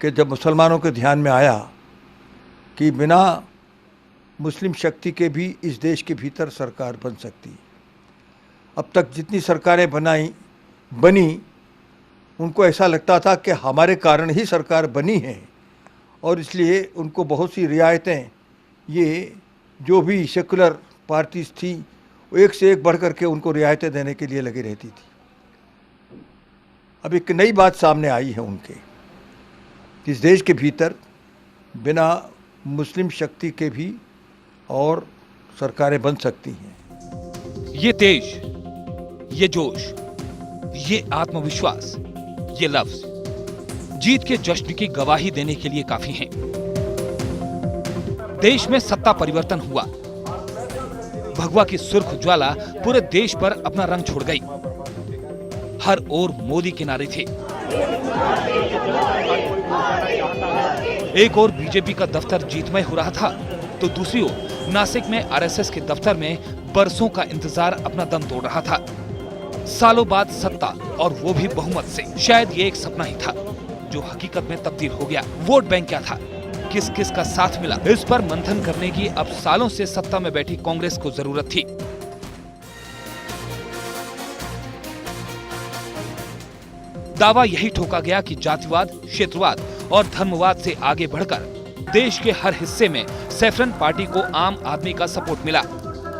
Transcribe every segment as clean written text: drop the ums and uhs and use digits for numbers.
कि जब मुसलमानों के ध्यान में आया कि बिना मुस्लिम शक्ति के भी इस देश के भीतर सरकार बन सकती। अब तक जितनी सरकारें बनी उनको ऐसा लगता था कि हमारे कारण ही सरकार बनी है, और इसलिए उनको बहुत सी रियायतें, ये जो भी सेकुलर पार्टीज थी वो एक से एक बढ़ करके उनको रियायतें देने के लिए लगी रहती थी। अब एक नई बात सामने आई है उनके कि इस देश के भीतर बिना मुस्लिम शक्ति के भी और सरकारें बन सकती हैं। ये तेज, ये जोश, ये आत्मविश्वास, ये लफ्ज जीत के जश्न की गवाही देने के लिए काफी हैं। देश में सत्ता परिवर्तन हुआ। भगवा की सुर्ख ज्वाला पूरे देश पर अपना रंग छोड़ गई। हर ओर मोदी के नारे थे। एक ओर बीजेपी का दफ्तर जीतमय हो रहा था, तो दूसरी ओर नासिक में आरएसएस के दफ्तर में बरसों का इंतजार अपना दम तोड़ रहा था। सालों बाद सत्ता, और वो भी बहुमत से। शायद ये एक सपना ही था जो हकीकत में तब्दील हो गया। वोट बैंक क्या था, किस किस का साथ मिला, इस पर मंथन करने की अब सालों से सत्ता में बैठी कांग्रेस को जरूरत थी। दावा यही ठोका गया कि जातिवाद, क्षेत्रवाद और धर्मवाद से आगे बढ़कर देश के हर हिस्से में सैफरन पार्टी को आम आदमी का सपोर्ट मिला।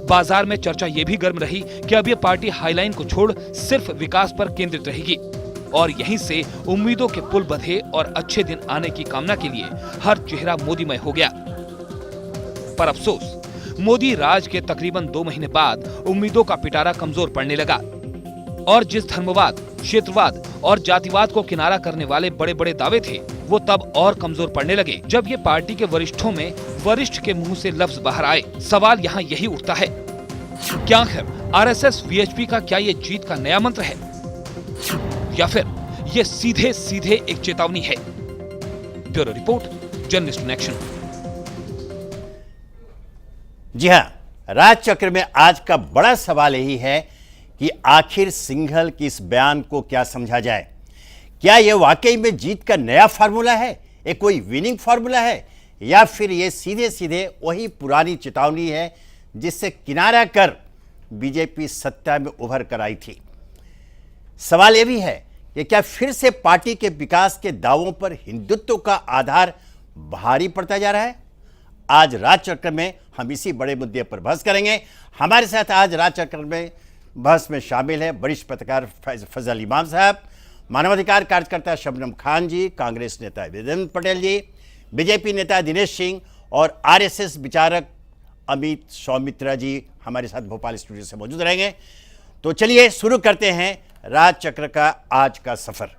बाजार में चर्चा ये भी गर्म रही कि अब ये पार्टी हाईलाइन को छोड़ सिर्फ विकास पर केंद्रित रहेगी, और यहीं से उम्मीदों के पुल बंधे और अच्छे दिन आने की कामना के लिए हर चेहरा मोदीमय हो गया। पर अफसोस, मोदी राज के तकरीबन 2 महीने बाद उम्मीदों का पिटारा कमजोर पड़ने लगा, और जिस धर्मवाद, क्षेत्रवाद और जातिवाद को किनारा करने वाले बड़े बड़े दावे थे, वो तब और कमजोर पड़ने लगे जब ये पार्टी के वरिष्ठों में वरिष्ठ के मुंह से लफ्ज बाहर आए। सवाल यहाँ यही उठता है, क्या आखिर आरएसएस वीएचपी का क्या ये जीत का नया मंत्र है, या फिर ये सीधे सीधे एक चेतावनी है? Bureau report, journalist in action. जी हां, राज चक्र में आज का बड़ा सवाल यही है कि आखिर सिंघल की इस बयान को क्या समझा जाए। क्या यह वाकई में जीत का नया फार्मूला है, एक कोई विनिंग फार्मूला है, या फिर यह सीधे सीधे वही पुरानी चेतावनी है जिससे किनारा कर बीजेपी सत्ता में उभर कर आई थी। सवाल यह भी है कि क्या फिर से पार्टी के विकास के दावों पर हिंदुत्व का आधार भारी पड़ता जा रहा है? आज राज चक्र में हम इसी बड़े मुद्दे पर बहस करेंगे। हमारे साथ आज राज चक्र में बहस में शामिल है वरिष्ठ पत्रकार फजल इमाम साहब, मानवाधिकार कार्यकर्ता शबनम खान जी, कांग्रेस नेता वीरेंद्र पटेल जी, बीजेपी नेता दिनेश सिंह और आरएसएस विचारक अमित सौमित्रा जी हमारे साथ भोपाल स्टूडियो से मौजूद रहेंगे। तो चलिए शुरू करते हैं राज चक्र का आज का सफर।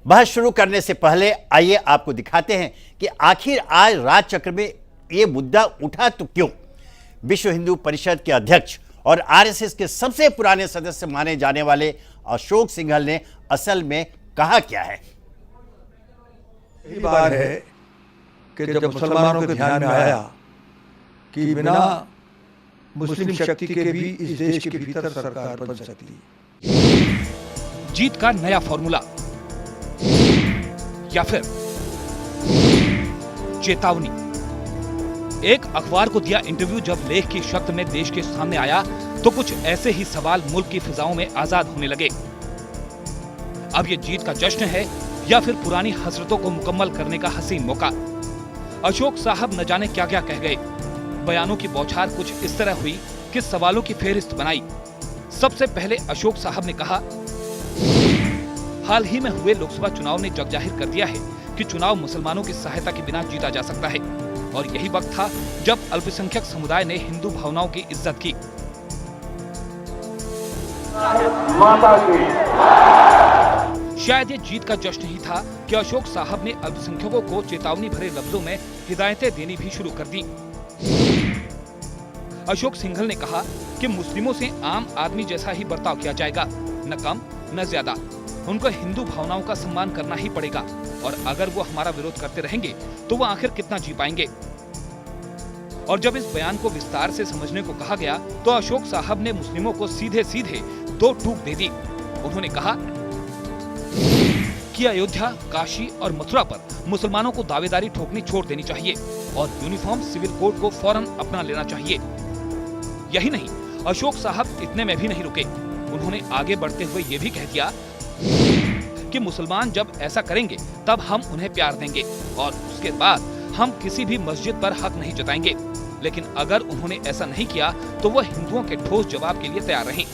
बहस शुरू करने से पहले आइए आपको दिखाते हैं कि आखिर आज राज चक्र में यह मुद्दा उठा तो क्यों। विश्व हिंदू परिषद के अध्यक्ष और आरएसएस के सबसे पुराने सदस्य माने जाने वाले अशोक सिंघल ने असल में कहा क्या है? यही बात है कि जब मुसलमानों के ध्यान में आया कि बिना मुस्लिम शक्ति के भी इस देश के भीतर सरकार बन सकती। जीत का नया फॉर्मूला, या फिर चेतावनी? एक अखबार को दिया इंटरव्यू जब लेख की शक्ल में देश के सामने आया, तो कुछ ऐसे ही सवाल मुल्क की फिजाओं में आजाद होने लगे। अब ये जीत का जश्न है या फिर पुरानी हसरतों को मुकम्मल करने का हसीन मौका? अशोक साहब न जाने क्या क्या कह गए। बयानों की बौछार कुछ इस तरह हुई कि सवालों की फेहरिस्त बनाई। सबसे पहले अशोक साहब ने कहा, हाल ही में हुए लोकसभा चुनाव ने जग जाहिर कर दिया है कि चुनाव मुसलमानों की सहायता के बिना जीता जा सकता है, और यही वक्त था जब अल्पसंख्यक समुदाय ने हिंदू भावनाओं की इज्जत की। शायद ये जीत का जश्न ही था कि अशोक साहब ने अल्पसंख्यकों को चेतावनी भरे लफ्जों में हिदायतें देनी भी शुरू कर दी। अशोक सिंघल ने कहा कि मुस्लिमों से आम आदमी जैसा ही बर्ताव किया जाएगा, न कम न ज्यादा। उनको हिंदू भावनाओं का सम्मान करना ही पड़ेगा, और अगर वो हमारा विरोध करते रहेंगे तो वो आखिर कितना जी पाएंगे। और जब इस बयान को विस्तार से समझने को कहा गया तो अशोक साहब ने मुस्लिमों को सीधे सीधे दो टूक दे दी। उन्होंने कहा कि अयोध्या, काशी और मथुरा पर मुसलमानों को दावेदारी ठोकनी छोड़ देनी चाहिए और यूनिफॉर्म सिविल कोड को फौरन अपना लेना चाहिए। यही नहीं, अशोक साहब इतने में भी नहीं रुके। उन्होंने आगे बढ़ते हुए ये भी कह दिया कि मुसलमान जब ऐसा करेंगे तब हम उन्हें प्यार देंगे और उसके बाद हम किसी भी मस्जिद पर हक नहीं जताएंगे, लेकिन अगर उन्होंने ऐसा नहीं किया तो वह हिंदुओं के ठोस जवाब के लिए तैयार रहें।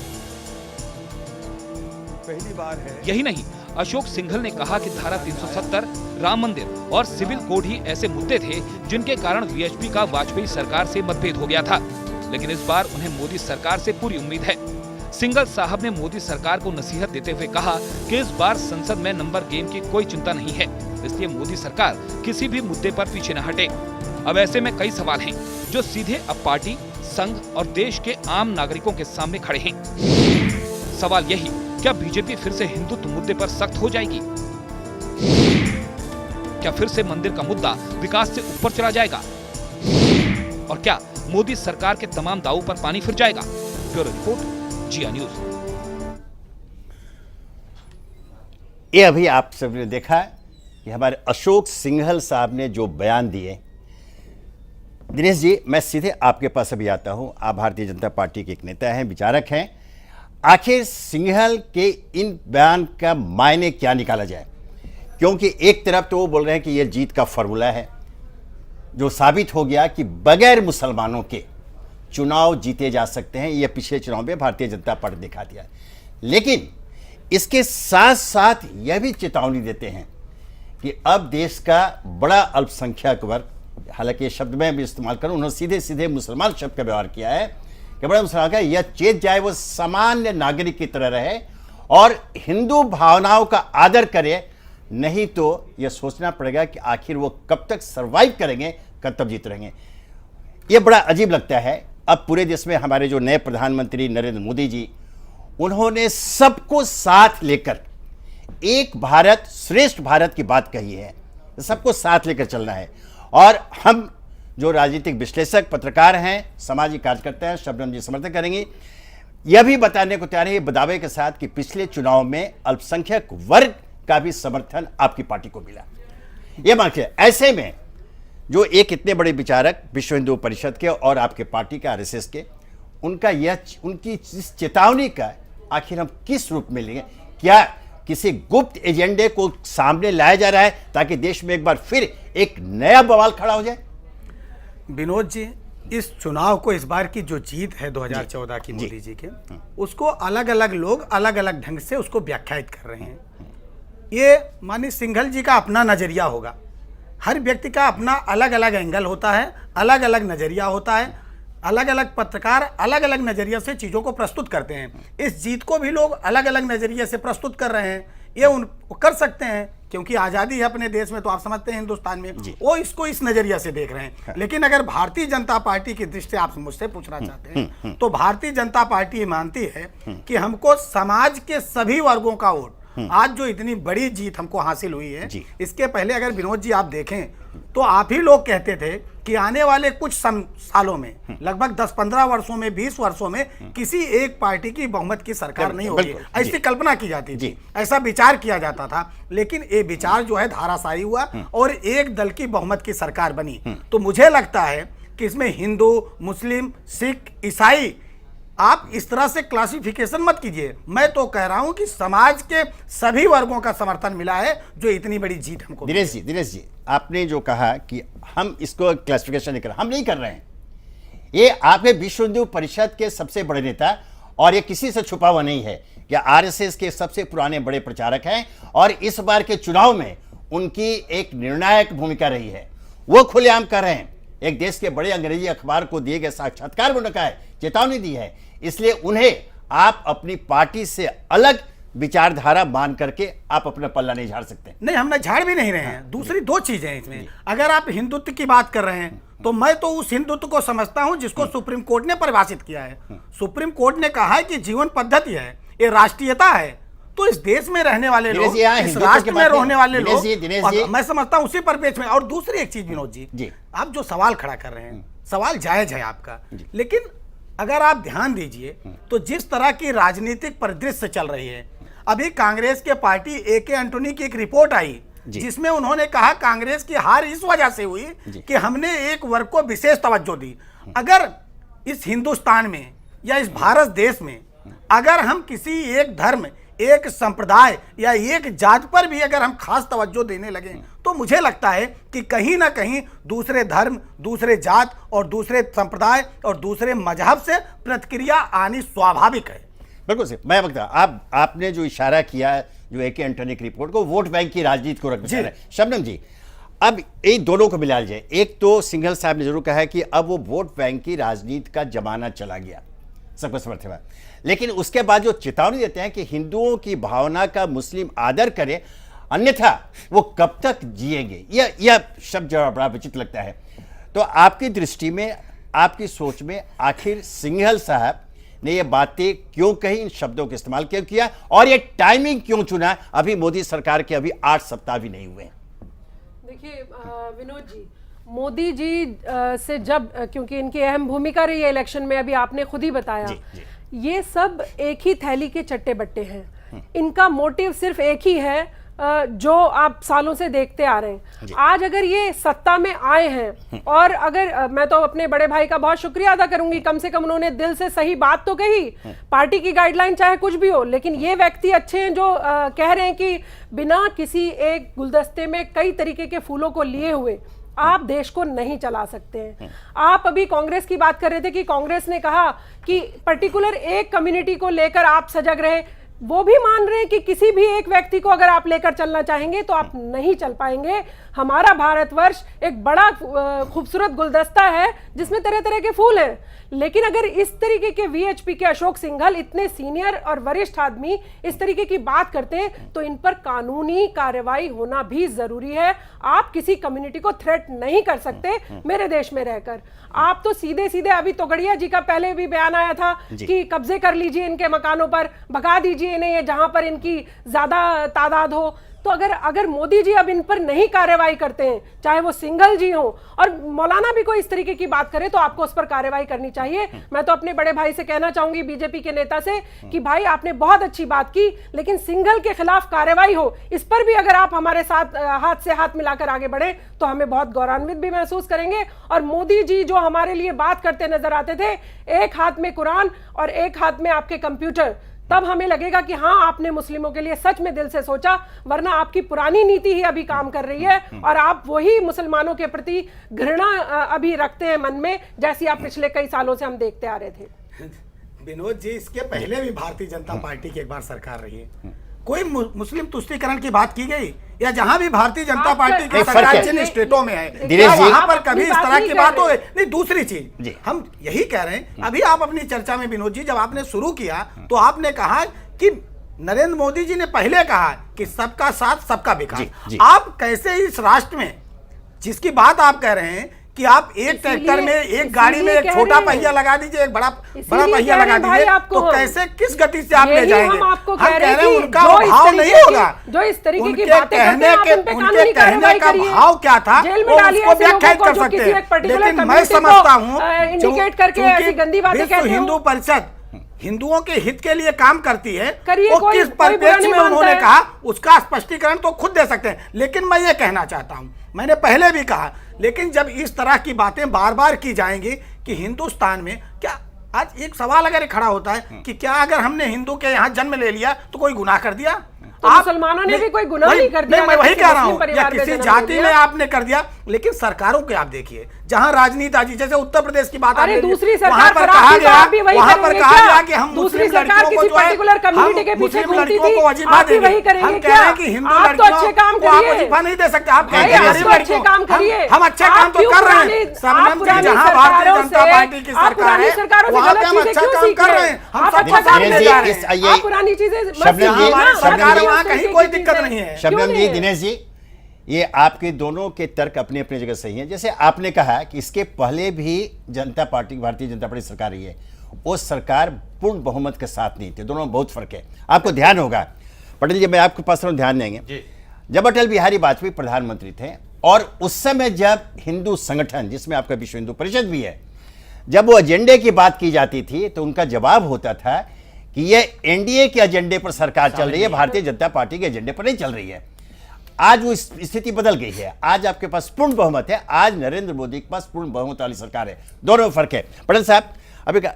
पहली बार है। यही नहीं, अशोक सिंघल ने कहा कि धारा 370, राम मंदिर और सिविल कोड ही ऐसे मुद्दे थे जिनके कारण वीएचपी का वाजपेयी सरकार से मतभेद हो गया था, लेकिन इस बार उन्हें मोदी सरकार से पूरी उम्मीद है। सिंघल साहब ने मोदी सरकार को नसीहत देते हुए कहा कि इस बार संसद में नंबर गेम की कोई चिंता नहीं है, इसलिए मोदी सरकार किसी भी मुद्दे पर पीछे न हटे। अब ऐसे में कई सवाल हैं जो सीधे अब पार्टी, संघ और देश के आम नागरिकों के सामने खड़े हैं। सवाल यही, क्या बीजेपी फिर से हिंदुत्व मुद्दे पर सख्त हो जाएगी? क्या फिर से मंदिर का मुद्दा विकास से ऊपर चला जाएगा? और क्या मोदी सरकार के तमाम दावों पर पानी फिर जाएगा? ब्यूरो रिपोर्ट, जिया न्यूज। ये अभी आप सबने देखा कि हमारे अशोक सिंघल साहब ने जो बयान दिए। दिनेश जी, मैं सीधे आपके पास अभी आता हूं। आप भारतीय जनता पार्टी के एक नेता हैं, विचारक हैं। आखिर सिंघल के इन बयान का मायने क्या निकाला जाए? क्योंकि एक तरफ तो वो बोल रहे हैं कि यह जीत का फॉर्मूला है, जो साबित हो गया कि बगैर मुसलमानों के चुनाव जीते जा सकते हैं। यह पिछले चुनाव में भारतीय जनता पार्टी दिखा दिया। लेकिन इसके साथ साथ यह भी चेतावनी देते हैं कि अब देश का बड़ा अल्पसंख्यक वर्ग, हालांकि ये शब्द मैं भी इस्तेमाल करूं, उन्होंने सीधे सीधे मुसलमान शब्द का व्यवहार किया है कि बड़ा मुसलमान का यह चेत जाए, वो सामान्य नागरिक की तरह रहे और हिंदू भावनाओं का आदर करे, नहीं तो यह सोचना पड़ेगा कि आखिर वो कब तक सरवाइव करेंगे, कब तक जीत रहेंगे। यह बड़ा अजीब लगता है। अब पूरे देश में हमारे जो नए प्रधानमंत्री नरेंद्र मोदी जी, उन्होंने सबको साथ लेकर एक भारत श्रेष्ठ भारत की बात कही है। सबको साथ लेकर चलना है। और हम जो राजनीतिक विश्लेषक, पत्रकार हैं, सामाजिक कार्यकर्ता हैं, शबनम जी समर्थन करेंगे। यह भी बताने को तैयार है दावे के साथ कि पिछले चुनाव में अल्पसंख्यक वर्ग का भी समर्थन आपकी पार्टी को मिला। यह मानिए, ऐसे में जो एक इतने बड़े विचारक विश्व हिंदू परिषद के और आपके पार्टी के आरएसएस के, उनकी इस चेतावनी का आखिर हम किस रूप में लेंगे? क्या किसी गुप्त एजेंडे को सामने लाया जा रहा है ताकि देश में एक बार फिर एक नया बवाल खड़ा हो जाए? विनोद जी, इस चुनाव को, इस बार की जो जीत है 2014 की मोदी जी के, उसको अलग अलग लोग अलग अलग ढंग से उसको व्याख्यायित कर रहे हैं। ये माननीय सिंघल जी का अपना नजरिया होगा। हर व्यक्ति का अपना अलग अलग एंगल होता है, अलग अलग नजरिया होता है। अलग अलग पत्रकार अलग अलग नजरिया से चीज़ों को प्रस्तुत करते हैं। इस जीत को भी लोग अलग अलग नजरिए से प्रस्तुत कर रहे हैं। ये उन कर सकते हैं क्योंकि आज़ादी है अपने देश में, तो आप समझते हैं हिंदुस्तान में वो इसको इस नजरिया से देख रहे हैं। लेकिन अगर भारतीय जनता पार्टी की दृष्टि आप मुझसे पूछना चाहते हैं तो भारतीय जनता पार्टी मानती है कि हमको समाज के सभी वर्गों का वोट, आज जो इतनी बड़ी जीत हमको हासिल हुई है, इसके पहले अगर विनोद जी आप देखें तो आप ही लोग कहते थे कि आने वाले कुछ सालों में, लगभग 10-15 वर्षों में, 20 वर्षों में किसी एक पार्टी की बहुमत की सरकार नहीं होगी, ऐसी कल्पना की जाती थी, ऐसा विचार किया जाता था। लेकिन ये विचार जो है धाराशायी हुआ और एक दल की बहुमत की सरकार बनी। तो मुझे लगता है कि इसमें हिंदू, मुस्लिम, सिख, ईसाई, आप इस तरह से क्लासिफिकेशन मत कीजिए। मैं तो कह रहा हूं कि समाज के सभी वर्गों का समर्थन मिला है जो इतनी बड़ी जीत हमको। दिनेश जी, आपने जो कहा कि हम इसको क्लासिफिकेशन नहीं कर, हम नहीं कर रहे हैं। ये आपके विश्व हिंदू परिषद के सबसे बड़े नेता, और ये किसी से छुपा हुआ नहीं है कि आरएसएस के सबसे पुराने बड़े प्रचारक हैं और इस बार के चुनाव में उनकी एक निर्णायक भूमिका रही है। वो खुलेआम कर रहे हैं। एक देश के बड़े अंग्रेजी अखबार को दिए गए साक्षात्कार में उन्होंने कहा है, चेतावनी दी है, इसलिए उन्हें आप अपनी पार्टी से अलग विचारधारा मान करके आप अपना पल्ला नहीं झाड़ सकते। नहीं, हम झाड़ भी नहीं रहे हैं। दूसरी दो चीजें हैं इसमें। अगर आप हिंदुत्व की बात कर रहे हैं तो मैं तो उस हिंदुत्व को समझता हूं जिसको सुप्रीम कोर्ट ने परिभाषित किया है। सुप्रीम कोर्ट ने कहा है कि जीवन पद्धति है, ये राष्ट्रीयता है। तो इस देश में रहने वाले लोग, इस राष्ट्र में रहने वाले लोग, मैं समझता हूं उसी परिप्रेक्ष्य में। और दूसरी एक चीज विनोद जी, आप जो सवाल खड़ा कर रहे हैं, सवाल जायज है आपका, लेकिन अगर आप ध्यान दीजिए तो जिस तरह की राजनीतिक परिदृश्य चल रही है, अभी कांग्रेस के पार्टी ए.के. एंटोनी की एक रिपोर्ट आई जिसमें उन्होंने कहा कांग्रेस की हार इस वजह से हुई कि हमने एक वर्ग को विशेष तवज्जो दी। अगर इस हिंदुस्तान में या इस भारत देश में अगर हम किसी एक धर्म, एक संप्रदाय या एक जात पर भी अगर हम खास तवज्जो देने लगे तो मुझे लगता है कि कहीं ना कहीं दूसरे धर्म, दूसरे जात और दूसरे संप्रदाय और दूसरे मजहब से प्रतिक्रिया आनी स्वाभाविक है। बिल्कुल सही। मैं बता आपने जो इशारा किया जो ए.के. एंटोनी की रिपोर्ट को, वोट बैंक की राजनीति को रखना चाह रहे हैं। शबनम जी, अब इन दोनों को मिला जाए, एक तो सिंघल साहब ने जरूर कहा है कि अब वो वोट बैंक की राजनीति का जमाना चला गया, सबको समर्थन है, लेकिन उसके बाद जो चेतावनी देते हैं कि हिंदुओं की भावना का मुस्लिम आदर करे अन्यथा वो कब तक जिएंगे, यह शब्द जो बड़ा विचित्र लगता है। तो आपकी दृष्टि में, आपकी सोच में आखिर सिंघल साहब ने ये बातें क्यों कही, इन शब्दों का इस्तेमाल क्यों किया और ये टाइमिंग क्यों चुना? अभी मोदी सरकार के अभी 8 सप्ताह भी नहीं हुए। देखिए विनोद जी, मोदी जी से जब, क्योंकि इनकी अहम भूमिका रही है इलेक्शन में, अभी आपने खुद ही बताया जी। ये सब एक ही थैली के चट्टे बट्टे हैं। इनका मोटिव सिर्फ एक ही है जो आप सालों से देखते आ रहे हैं। आज अगर ये सत्ता में आए हैं और अगर मैं तो अपने बड़े भाई का बहुत शुक्रिया अदा करूंगी, कम से कम उन्होंने दिल से सही बात तो कही। पार्टी की गाइडलाइन चाहे कुछ भी हो, लेकिन ये व्यक्ति अच्छे हैं जो कह रहे हैं कि बिना किसी एक गुलदस्ते में कई तरीके के फूलों को लिए हुए आप देश को नहीं चला सकते हैं। आप अभी कांग्रेस की बात कर रहे थे कि कांग्रेस ने कहा कि पर्टिकुलर एक कम्युनिटी को लेकर आप सजग रहे। वो भी मान रहे हैं कि किसी भी एक व्यक्ति को अगर आप लेकर चलना चाहेंगे तो आप नहीं चल पाएंगे। हमारा भारतवर्ष एक बड़ा खूबसूरत गुलदस्ता है जिसमें तरह तरह के फूल हैं, लेकिन अगर इस तरीके के वीएचपी के अशोक सिंघल, इतने सीनियर और वरिष्ठ आदमी इस तरीके की बात करते हैं तो इन पर कानूनी कार्रवाई होना भी जरूरी है। आप किसी कम्युनिटी को थ्रेट नहीं कर सकते मेरे देश में रहकर। आप तो सीधे सीधे, अभी तोगड़िया जी का पहले भी बयान आया था कि कब्जे कर लीजिए इनके मकानों पर, भगा दीजिए इन्हें जहां पर इनकी ज्यादा तादाद हो। तो अगर मोदी जी अब इन पर नहीं कार्रवाई करते हैं, चाहे वो सिंघल जी हो और मौलाना भी कोई इस तरीके की बात करे, तो आपको उस पर कार्रवाई करनी चाहिए। मैं तो अपने बड़े भाई से कहना चाहूंगी, बीजेपी के नेता से, कि भाई आपने बहुत अच्छी बात की, लेकिन सिंघल के खिलाफ कार्रवाई हो, इस पर भी अगर आप हमारे साथ हाथ से हाथ मिलाकर आगे बढ़े तो हमें बहुत गौरवान्वित भी महसूस करेंगे। और मोदी जी जो हमारे लिए बात करते नजर आते थे, एक हाथ में कुरान और एक हाथ में आपके कंप्यूटर, तब हमें लगेगा कि हाँ आपने मुस्लिमों के लिए सच में दिल से सोचा, वरना आपकी पुरानी नीति ही अभी काम कर रही है और आप वही मुसलमानों के प्रति घृणा अभी रखते हैं मन में, जैसी आप पिछले कई सालों से हम देखते आ रहे थे। विनोद जी, इसके पहले भी भारतीय जनता पार्टी की एक बार सरकार रही है, कोई मुस्लिम तुष्टीकरण की बात की गई? या जहां भी भारतीय जनता पार्टी की सरकार जिन स्टेटों में है वहां पर कभी इस तरह की बात हो? नहीं, दूसरी चीज हम यही कह रहे हैं, अभी आप अपनी चर्चा में विनोद जी जब आपने शुरू किया तो आपने कहा कि नरेंद्र मोदी जी ने पहले कहा कि सबका साथ सबका विकास। आप कैसे इस राष्ट्र में, जिसकी बात आप कह रहे हैं कि आप एक ट्रैक्टर में, एक गाड़ी में एक छोटा पहिया लगा दीजिए, एक बड़ा पहिया लगा दीजिए, तो कैसे, किस गति से आप ले जाएंगे? हम कह रहे हैं उनका भाव नहीं होगा, जो इस तरीके की बातें कहने का भाव क्या था उसको व्याख्यात कर सकते हैं। लेकिन मैं समझता हूँ विश्व हिंदू परिषद हिंदुओं के हित के लिए काम करती है, वो किस परिप्रेक्ष्य में उन्होंने कहा उसका स्पष्टीकरण तो खुद दे सकते हैं। लेकिन मैं ये कहना चाहता हूं, मैंने पहले भी कहा, लेकिन जब इस तरह की बातें बार बार की जाएंगी कि हिंदुस्तान में क्या, आज एक सवाल अगर खड़ा होता है कि क्या अगर हमने हिंदू के यहाँ जन्म ले लिया तो कोई गुनाह कर दिया? तो मुसलमानों ने भी कोई गुनाह नहीं कर दिया। मैं वही कह रहा हूँ, या किसी जाति में आपने कर दिया, लेकिन सरकारों के आप देखिए जहां राजनीति आज, जैसे उत्तर प्रदेश की बात, दूसरी वहां पर कहा गया कि हम मुस्लिम लड़कियों को जो है, मुस्लिम लड़कियों को वजीफा देंगे। हम कह रहे हैं कि हिंदू लड़कियों को आप वजीफा नहीं दे सकते, आप गरीब लड़कियों को। हम अच्छे काम तो कर रहे हैं, जहां भारतीय जनता पार्टी की सरकार है वहां पे हम अच्छा काम कर रहे हैं, हम सबको साथ ले जा रहे हैं। पुरानी चीजें सरकार वहां कहीं कोई दिक्कत नहीं है। शबनम जी, दिनेश जी, ये आपके दोनों के तर्क अपनी अपनी जगह सही हैं। जैसे आपने कहा कि इसके पहले भी जनता पार्टी, भारतीय जनता पार्टी सरकार रही है, वो सरकार पूर्ण बहुमत के साथ नहीं थी, दोनों में बहुत फर्क है। आपको ध्यान होगा, पटेल जी, मैं आपके पास ध्यान देंगे, जब अटल बिहारी वाजपेयी प्रधानमंत्री थे और उस समय जब हिंदू संगठन, जिसमें आपका विश्व हिंदू परिषद भी है, जब वो एजेंडे की बात की जाती थी तो उनका जवाब होता था कि ये एनडीए के एजेंडे पर सरकार चल रही है, भारतीय जनता पार्टी के एजेंडे पर नहीं चल रही है। आज वो स्थिति बदल गई है। आज आपके पास पूर्ण बहुमत है। आज नरेंद्र मोदी के पास पूर्ण बहुमत वाली सरकार है। दोनों में फर्क है। पटेल साहब,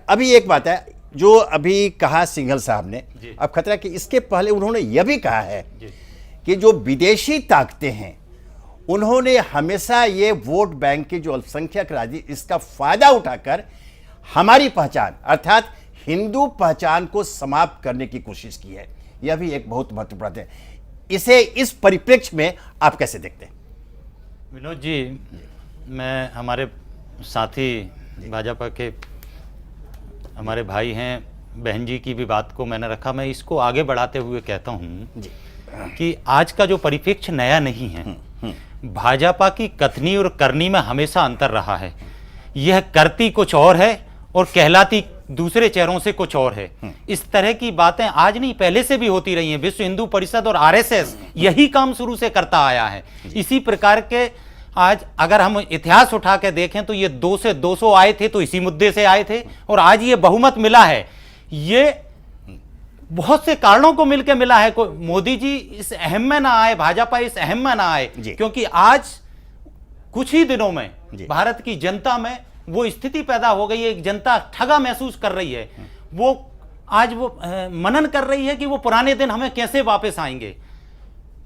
अभी एक बात है जो अभी कहा सिंघल साहब ने, अब खतरा कि इसके पहले उन्होंने यह भी कहा है कि जो विदेशी ताकतें हैं उन्होंने हमेशा ये वोट बैंक के जो अल्पसंख्यक राज्य, इसका फायदा उठाकर हमारी पहचान अर्थात हिंदू पहचान को समाप्त करने की कोशिश की है। यह भी एक बहुत महत्वपूर्ण है। इसे इस परिप्रेक्ष्य में आप कैसे देखते हैं? विनोद जी, मैं हमारे साथी भाजपा के हमारे भाई हैं, बहन जी की भी बात को मैंने रखा। मैं इसको आगे बढ़ाते हुए कहता हूं कि आज का जो परिप्रेक्ष्य नया नहीं है। भाजपा की कथनी और करनी में हमेशा अंतर रहा है। यह करती कुछ और है और कहलाती दूसरे चेहरों से कुछ और है। इस तरह की बातें आज नहीं, पहले से भी होती रही हैं। विश्व हिंदू परिषद और आरएसएस यही काम शुरू से करता आया है। इसी प्रकार के आज अगर हम इतिहास उठा के देखें तो ये 2 से 200 आए थे तो इसी मुद्दे से आए थे, और आज ये बहुमत मिला है, ये बहुत से कारणों को मिलकर मिला है। मोदी जी इस अहम में ना आए, भाजपा इस अहम में ना आए, क्योंकि आज कुछ ही दिनों में भारत की जनता में वो स्थिति पैदा हो गई है। एक जनता ठगा महसूस कर रही है। वो आज वो मनन कर रही है कि वो पुराने दिन हमें कैसे वापस आएंगे।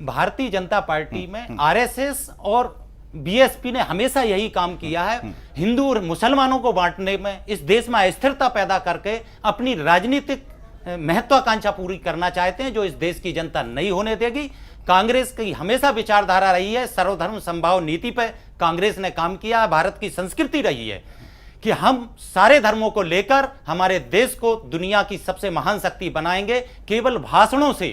भारतीय जनता पार्टी में आरएसएस और बीएसपी ने हमेशा यही काम किया है, हिंदू और मुसलमानों को बांटने में, इस देश में अस्थिरता पैदा करके अपनी राजनीतिक महत्वाकांक्षा पूरी करना चाहते हैं, जो इस देश की जनता नहीं होने देगी। कांग्रेस की हमेशा विचारधारा रही है, सर्वधर्म समभाव नीति पर कांग्रेस ने काम किया है। भारत की संस्कृति रही है कि हम सारे धर्मों को लेकर हमारे देश को दुनिया की सबसे महान शक्ति बनाएंगे। केवल भाषणों से,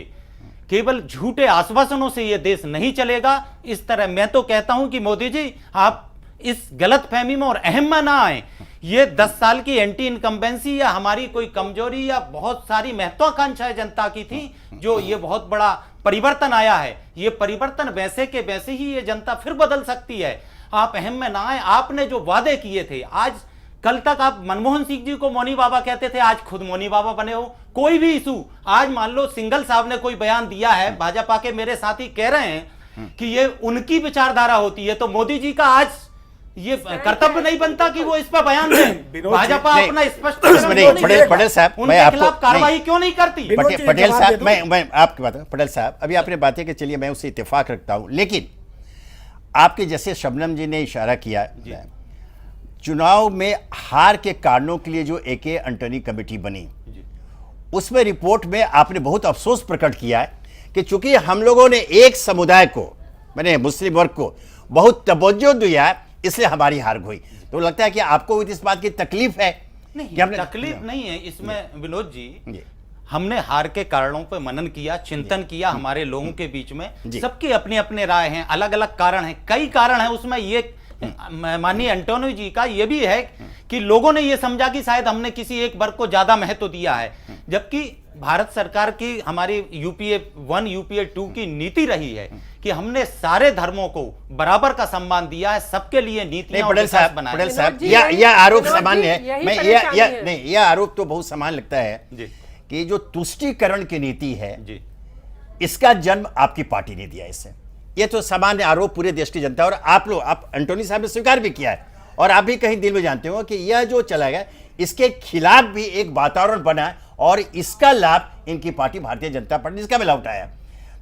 केवल झूठे आश्वासनों से यह देश नहीं चलेगा। इस तरह मैं तो कहता हूं कि मोदी जी, आप इस गलतफहमी में और अहम में ना आए। ये 10 साल की एंटी इनकम्बेंसी या हमारी कोई कमजोरी या बहुत सारी महत्वाकांक्षाएं जनता की थी, जो ये बहुत बड़ा परिवर्तन आया है। ये परिवर्तन वैसे के वैसे ही ये जनता फिर बदल सकती है। आप अहम में ना आए। आपने जो वादे किए थे, आज कल तक आप मनमोहन सिंह जी को मौनी बाबा कहते थे, आज खुद मौनी बाबा बने हो। कोई भी इशू, आज मान लो सिंघल साहब ने कोई बयान दिया है, भाजपा के मेरे साथी कह रहे हैं कि ये उनकी विचारधारा होती है, तो मोदी जी का आज ये कर्तव्य नहीं बनता कि वो इस पर बयान दें। भाजपा अपना स्पष्ट पटेल साहब, मैं आपको खिलाफ कार्रवाई क्यों नहीं करती? पटेल साहब, मैं आपकी बात, पटेल साहब अभी आपने बातें कि चलिए मैं उससे इत्तेफाक रखता हूं, लेकिन आपके जैसे शबनम जी ने इशारा किया, चुनाव में हार के कारणों के लिए जो एके एंटनी कमेटी बनी, उसमें रिपोर्ट में आपने बहुत अफसोस प्रकट किया है कि चूंकि हम लोगों ने एक समुदाय को, मैंने मुस्लिम वर्ग को बहुत तवज्जो दिया, इसलिए हमारी हार हुई। तो लगता है कि आपको इस बात की तकलीफ है? नहीं, तकलीफ नहीं है इसमें विनोद जी। हमने हार के कारणों पर मनन किया, चिंतन किया हमारे लोगों के बीच में। सबके अपने अपने राय हैं, अलग अलग कारण हैं, कई कारण हैं उसमें। ये माननीय एंटोनी जी का ये भी है कि लोगों ने ये समझा कि शायद हमने किसी एक वर्ग को ज्यादा महत्व दिया है, जबकि भारत सरकार की, हमारी यूपीए 1 यूपीए 2 की नीति रही है कि हमने सारे धर्मों को बराबर का सम्मान दिया है, सबके लिए नीतियां और विकास बनाए। पटेल साहब, यह आरोप सामान्य है। मैं यह आरोप तो बहुत सामान्य लगता है कि जो तुष्टीकरण की नीति है, इसका जन्म आपकी पार्टी ने दिया। इससे ये तो सामान्य आरोप पूरे देश की जनता, और आप एंटोनी साहब ने स्वीकार भी किया है, और आप भी कहीं दिल में जानते हो कि यह जो चला गया, इसके खिलाफ भी एक वातावरण बना, और इसका लाभ इनकी पार्टी भारतीय जनता पार्टी इसका भी लाभ उठाया।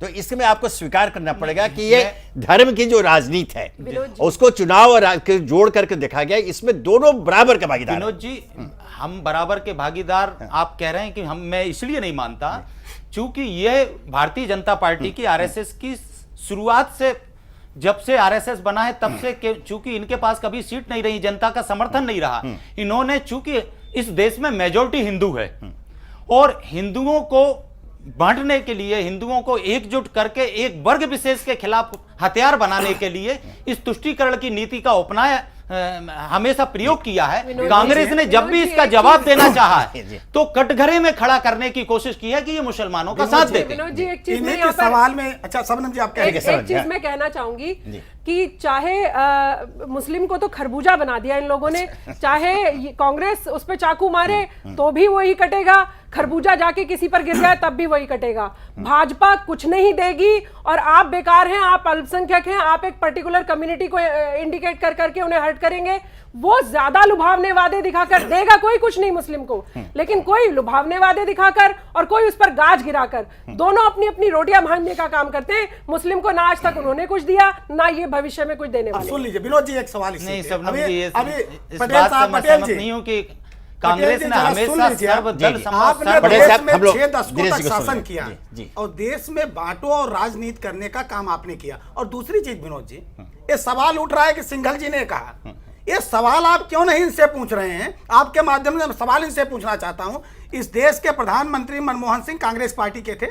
तो इसमें आपको स्वीकार करना पड़ेगा कि ये धर्म की जो राजनीति है उसको चुनाव और जोड़ करके देखा गया, इसमें दोनों बराबर के भागीदार। विनोद जी, हम बराबर के भागीदार आप कह रहे हैं कि मैं इसलिए नहीं मानता, चूंकि ये भारतीय जनता पार्टी की, आरएसएस की शुरुआत से, जब से आरएसएस बना है तब से, चूंकि इनके पास कभी सीट नहीं रही, जनता का समर्थन नहीं रहा। इन्होंने, चूंकि इस देश में मेजॉरिटी हिंदू है, और हिंदुओं को बांटने के लिए, हिंदुओं को एकजुट करके एक वर्ग विशेष के खिलाफ हथियार बनाने के लिए इस तुष्टीकरण की नीति का हमेशा प्रयोग किया है। विनोद कांग्रेस जी, ने जब भी विनोद जी, इसका एक जवाब चीज- देना चाहा है जी। तो कटघरे में खड़ा करने की कोशिश की है कि ये मुसलमानों का साथ देते हैं। विनोद जी, एक चीज इन्हीं मैं के यहाँ पर सवाल में, अच्छा शबनम जी आप कह एक, रहे समझ एक चीज गया। मैं कहना चाहूंगी जी। कि चाहे मुस्लिम को तो खरबूजा बना दिया इन लोगों ने, चाहे कांग्रेस उस पे चाकू मारे तो भी वही कटेगा, खरबूजा जाके किसी पर गिर जाए तब भी वही कटेगा। भाजपा कुछ नहीं देगी और आप बेकार हैं, आप अल्पसंख्यक हैं, आप एक पर्टिकुलर कम्युनिटी को इंडिकेट कर करके उन्हें हर्ट करेंगे। वो ज्यादा लुभावने वादे दिखाकर देगा कोई कुछ नहीं मुस्लिम को, लेकिन कोई लुभावने वादे दिखाकर और कोई उस पर गाज गिराकर, दोनों अपनी अपनी रोटियां भांजने का काम करते हैं। मुस्लिम को ना आज तक उन्होंने कुछ दिया, ना ये भविष्य में कुछ देने अब वाले। सुन लीजिए विनोद जी, एक सवाल इसी नहीं पे। शबनम अभी- जी, अभी इस पटेल बात से साहब, मैं पटेल सहमत जी, नहीं हूं कि कांग्रेस जी, ने जरा सुन हमेशा लीजिए। सर्वदल जी, समाज आपने पटेल देश साहब, में हम लोग 6 दशकों दिनेश तक जी को सुन शासन लें। किया जी, जी। और देश में बांटो और राजनीति करने का काम आपने किया। और दूसरी चीज विनोद जी, ये सवाल उठ रहा है कि सिंघल जी ने कहा, ये सवाल आप क्यों नहीं इनसे पूछ रहे हैं? आपके माध्यम से सवाल इनसे पूछना चाहता हूं। इस देश के प्रधानमंत्री मनमोहन सिंह कांग्रेस पार्टी के थे,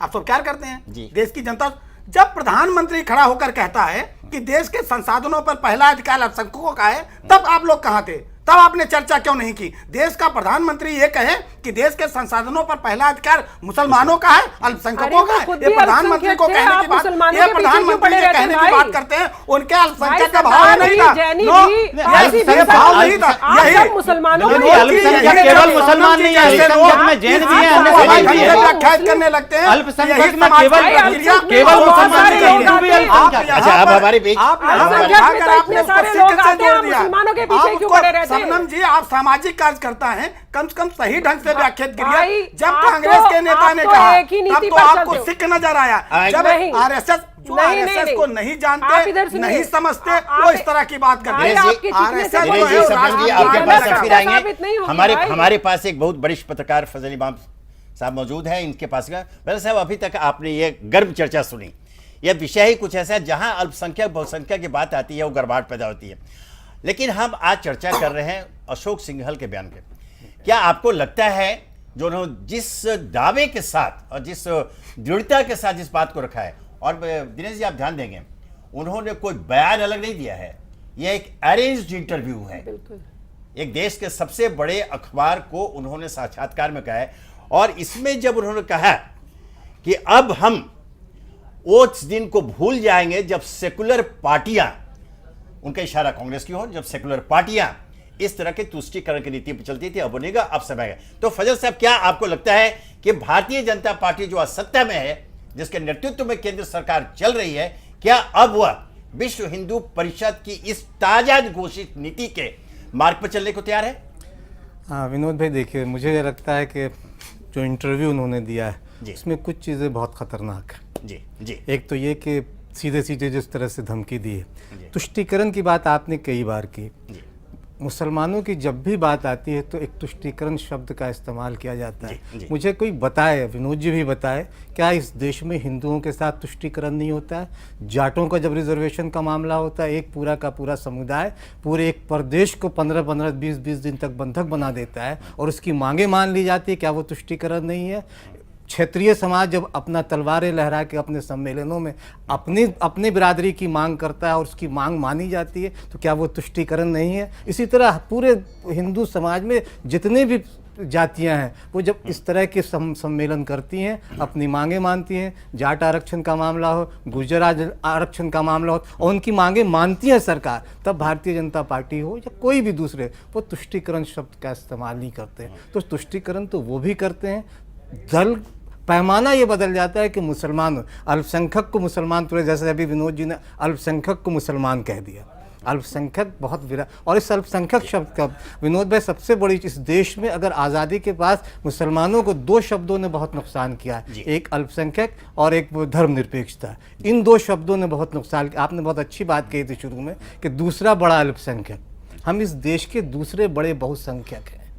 आप सब क्या करते हैं? जी। देश की जनता, जब प्रधानमंत्री खड़ा होकर कहता है कि देश के संसाधनों पर पहला अधिकार अल्पसंख्यकों का है, तब आप लोग कहां थे? तब आपने चर्चा क्यों नहीं की? देश का प्रधानमंत्री ये कहे कि देश के संसाधनों पर पहला अधिकार मुसलमानों का है, अल्पसंख्यकों का अरे है, वो खुद ये भी प्रधानमंत्री को अल्पसंख्यक थे, कहने आप की बात, मुसलमानों ये के पीछे क्यों प्रधानमंत्री पड़े ये रहते कहने हैं की भाई? बात करते हैं, उनके अल्पसंख्यक का भाई भाव सरदार नहीं था। भी, जैनी नो, भी, यही फारसी भी, भाव नहीं था। आप यही सब मुसलमानों विनोद को जी, अल्पसंख्यक केवल मुसलमान नहीं है, अल्पसंख्यक में जैन भी हैं, अन्य समाज समाज भी ढंग से हैं। व्याख्यात करने लगते हैं। अल्पसंख्यक यही में समाज केवल की प्रक्रिया- केवल बहुत मुसलमान सारे नहीं, लोग हिंदू भी आते हैं। अल्पसंख्यक हैं। अच्छा, अब हमारे बीच आप यहाँ पर अल्पसंख्यक में अगर तो आपने इतने उसको सारे सिख लोग से आते हैं, जोड़ दिया, मुसलमानों के पीछे क्यों आपको- पड़े रहते हैं? शबनम जी, आप सामाजिक कार्य करता है, कम से कम सही ढंग से व्याख्यात भाई, करिए। जब आप कांग्रेस तो- के नेता आप ने तो कहा, एक ही नीति तब तो पर आपको चलते हो। सिख नजर आया। जब नहीं। आरएसएस जो नहीं, आरएसएस नहीं, को नहीं। नहीं आप जानते, इधर सुनिए। नहीं समझते, आप- वो इस तरह की बात करते भाई, हैं। दिनेश आपकी जी, चिकने से दिनेश जी, जो है, शबनम जी, आप आपके जानना पास अब चाहते फिर हैं, आएंगे। साबित नहीं होगी हमारे भाई। हमारे पास एक बहुत वरिष्ठ पत्रकार फजल इमाम साहब मौजूद है, इनके पास का वैसे साहब, अभी तक आपने ये गर्म चर्चा सुनी। यह विषय ही कुछ ऐसा है जहां अल्पसंख्यक बहुसंख्यक की बात आती है, वो गर्माहट पैदा होती है। लेकिन हम आज चर्चा कर रहे हैं अशोक सिंघल के बयान पे। क्या आपको लगता है जो उन्होंने जिस दावे के साथ और जिस दृढ़ता के साथ इस बात को रखा है, और दिनेश जी आप ध्यान देंगे, उन्होंने कोई बयान अलग नहीं दिया है, यह एक अरेंज्ड इंटरव्यू है। बिल्कुल। एक देश के सबसे बड़े अखबार को उन्होंने साक्षात्कार में कहा है, और इसमें जब उन्होंने कहा कि अब हम उस दिन को भूल जाएंगे जब सेकुलर पार्टियां, उनका इशारा कांग्रेस की हो, जब सेकुलर पार्टियां इस तरह के तुष्टीकरण की नीति पर चलती थी, अब बनेगा, अब समय है। तो फजल साहब, क्या आपको लगता है कि भारतीय जनता पार्टी जो आज सत्ता में है, जिसके नेतृत्व में केंद्र सरकार चल रही है, क्या अब वह विश्व हिंदू परिषद की इस ताजा घोषित नीति के मार्ग पर चलने को तैयार है? हाँ विनोद भाई, देखिए मुझे ये लगता है कि जो इंटरव्यू उन्होंने दिया जी। है उसमें कुछ चीज़ें बहुत खतरनाक है। जी जी एक तो ये कि सीधे सीधे जिस तरह से धमकी दी है, तुष्टीकरण की बात आपने कई बार की। जी। मुसलमानों की जब भी बात आती है तो एक तुष्टीकरण शब्द का इस्तेमाल किया जाता है। जी, जी। मुझे कोई बताए, विनोद जी भी बताए, क्या इस देश में हिंदुओं के साथ तुष्टीकरण नहीं होता है? जाटों का जब रिजर्वेशन का मामला होता है, एक पूरा का पूरा समुदाय पूरे एक प्रदेश को 15-15, 20-20 दिन तक बंधक बना देता है और उसकी मांगे मान ली जाती है, क्या वो तुष्टीकरण नहीं है? क्षेत्रीय समाज जब अपना तलवारें लहरा के अपने सम्मेलनों में अपनी बिरादरी की मांग करता है और उसकी मांग मानी जाती है, तो क्या वो तुष्टीकरण नहीं है? इसी तरह पूरे हिंदू समाज में जितने भी जातियां हैं, वो जब इस तरह के सम्मेलन करती हैं, अपनी मांगे मानती हैं, जाट आरक्षण का मामला हो, गुर्जर आरक्षण का मामला हो, और उनकी मांगे मानती है सरकार, तब भारतीय जनता पार्टी हो या कोई भी दूसरे, वो तुष्टीकरण शब्द का इस्तेमाल नहीं करते हैं। तो तुष्टीकरण तो वो भी करते हैं, दल पैमाना ये बदल जाता है कि मुसलमान अल्पसंख्यक को मुसलमान, तो जैसे अभी विनोद जी ने अल्पसंख्यक को मुसलमान कह दिया। अल्पसंख्यक बहुत विरा, और इस अल्पसंख्यक शब्द का विनोद भाई सबसे बड़ी इस देश में अगर आज़ादी के पास मुसलमानों को दो शब्दों ने बहुत नुकसान किया है, एक अल्पसंख्यक और एक वो धर्मनिरपेक्षता। इन दो शब्दों ने बहुत नुकसान किया। आपने बहुत अच्छी बात कही थी शुरू में कि दूसरा बड़ा अल्पसंख्यक, हम इस देश के दूसरे बड़े बहुसंख्यक हैं,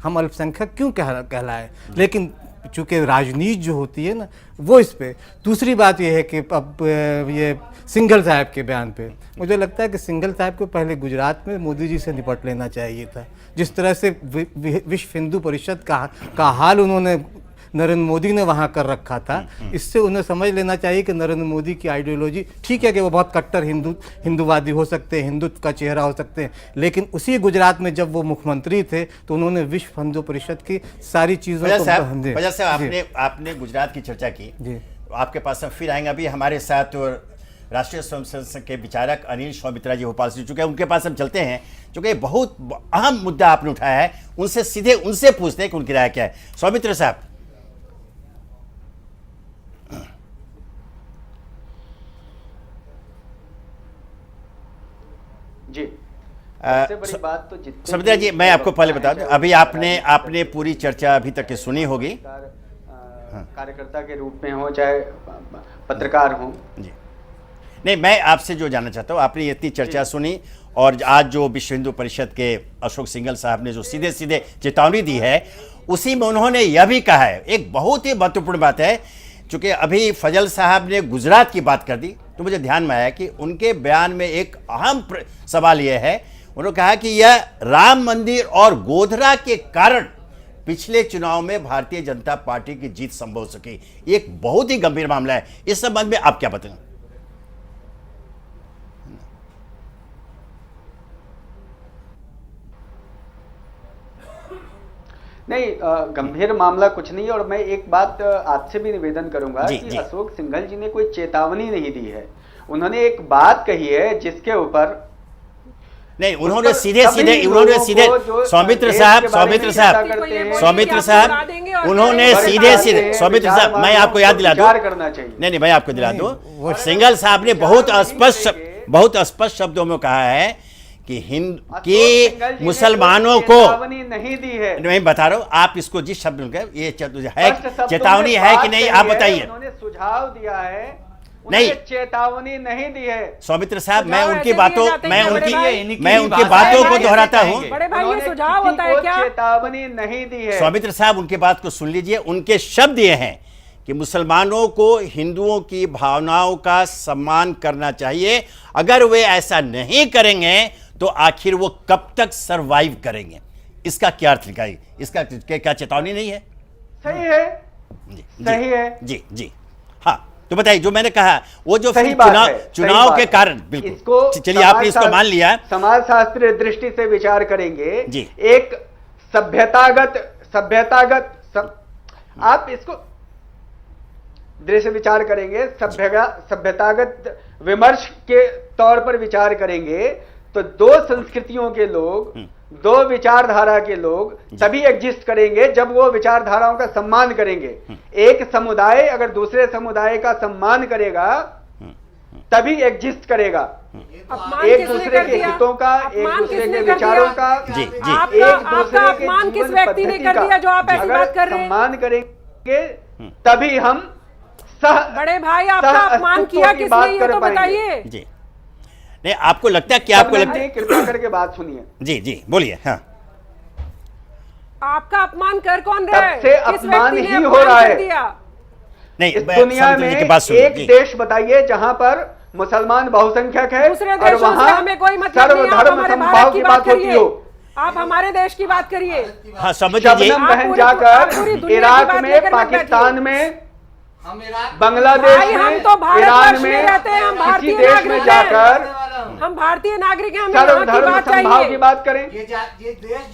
हम अल्पसंख्यक क्यों कहलाए? लेकिन चूँकि राजनीति जो होती है ना, वो इस पे। दूसरी बात यह है कि अब ये सिंघल साहब के बयान पे मुझे लगता है कि सिंघल साहब को पहले गुजरात में मोदी जी से निपट लेना चाहिए था। जिस तरह से विश्व हिंदू परिषद का हाल उन्होंने नरेंद्र मोदी ने वहाँ कर रखा था। इससे उन्हें समझ लेना चाहिए कि नरेंद्र मोदी की आइडियोलॉजी, ठीक है कि वो बहुत कट्टर हिंदूवादी हो सकते हैं, हिंदुत्व का चेहरा हो सकते हैं, लेकिन उसी गुजरात में जब वो मुख्यमंत्री थे तो उन्होंने विश्व हिंदू परिषद की सारी चीज़ों को वजह से आपने गुजरात की चर्चा की, आपके पास हम फिर आएंगे। अभी हमारे साथ राष्ट्रीय स्वयंसेवक संघ के विचारक अनिल सौमित्रा जी भोपाल से चुके हैं, उनके पास हम चलते हैं, क्योंकि बहुत अहम मुद्दा आपने उठाया है, उनसे सीधे उनसे पूछते हैं कि उनकी राय क्या है। सौमित्र साहब, जी, सबसे बड़ी बात तो जितने सौमित्रा जी, मैं आपको पहले बता दूं, अभी आपने पूरी चर्चा अभी तक की सुनी होगी, कार्यकर्ता के रूप में हो चाहे पत्रकार हो जी। नहीं, मैं आपसे जो जानना चाहता हूँ, आपने इतनी चर्चा सुनी और आज जो विश्व हिंदू परिषद के अशोक सिंघल साहब ने जो सीधे सीधे चेतावनी दी है, उसी में उन्होंने यह भी कहा है, एक बहुत ही महत्वपूर्ण बात है, चूंकि अभी फजल साहब ने गुजरात की बात कर दी तो मुझे ध्यान में आया कि उनके बयान में एक अहम सवाल यह है, उन्होंने कहा कि यह राम मंदिर और गोधरा के कारण पिछले चुनाव में भारतीय जनता पार्टी की जीत संभव हो सकी। एक बहुत ही गंभीर मामला है, इस संबंध में आप क्या बताएंगे? नहीं, गंभीर मामला कुछ नहीं है। और मैं एक बात आपसे भी निवेदन करूंगा कि अशोक सिंघल जी ने कोई चेतावनी नहीं दी है, उन्होंने एक बात कही है जिसके ऊपर नहीं, उन्होंने सीधे सौमित्र साहब उन्होंने सौमित्र साहब, मैं आपको याद दिला दूं, नहीं मैं आपको दिला दूं, सिंघल साहब ने बहुत स्पष्ट शब्दों में कहा है कि मुसलमानों को नहीं दी है। मैं बता रहा हूं, आप इसको जिस शब्द में ये है चेतावनी है कि नहीं, आप बताइए। उन्होंने सुझाव दिया है, नहीं चेतावनी नहीं दी है। सौमित्र साहब, मैं उनकी बातों को दोहराता हूं। बड़े भाई, ये सुझाव होता है क्या? चेतावनी नहीं दी है। सौमित्र साहब, उनकी बात को सुन लीजिए। उनके शब्द ये हैं कि मुसलमानों को हिंदुओं की भावनाओं का सम्मान करना चाहिए, अगर वे ऐसा नहीं करेंगे तो आखिर वो कब तक सरवाइव करेंगे। इसका क्या अर्थ निकालिए, इसका क्या चेतावनी नहीं है? सही है, सही है जी। हाँ, तो बताइए, जो मैंने कहा वो जो चुनाव के कारण, बिल्कुल चलिए, आपने इसको मान लिया। समाज शास्त्रीय दृष्टि से विचार करेंगे जी, एक सभ्यतागत आप इसको दृश्य विचार करेंगे, सभ्यतागत विमर्श के तौर पर विचार करेंगे तो दो संस्कृतियों के लोग, दो विचारधारा के लोग तभी एग्जिस्ट करेंगे जब वो विचारधाराओं का सम्मान करेंगे। एक समुदाय अगर दूसरे समुदाय का सम्मान करेगा तभी एग्जिस्ट करेगा, एक दूसरे के हितों का, एक दूसरे के विचारों का, एक दूसरे के जीवन पद्धति का सम्मान करेंगे तभी हम बड़े भाई, आपका अपमान किया किसने, ये तो बताइए। जी, नहीं, आपको लगता है कि आपको लगता है, कृपया करके बात सुनिए। जी बोलिए। हाँ, आपका अपमान कर कौन रहा है? सबसे अपमान ही हो रहा है। नहीं, इस दुनिया में एक देश बताइए जहां पर मुसलमान बहुसंख्यक है और वहां हमें कोई मतलब सर्वधर्म समभाव की बात होती हो। आप हमारे देश की बात करिए। हाँ, समझिए। शबनम बहन जाकर इराक में, पाकिस्तान में, बांग्लादेश में, ईरान में, किसी देश में जाकर हम भारतीय नागरिक हैं, सर्वधर्म समभाव की बात करें,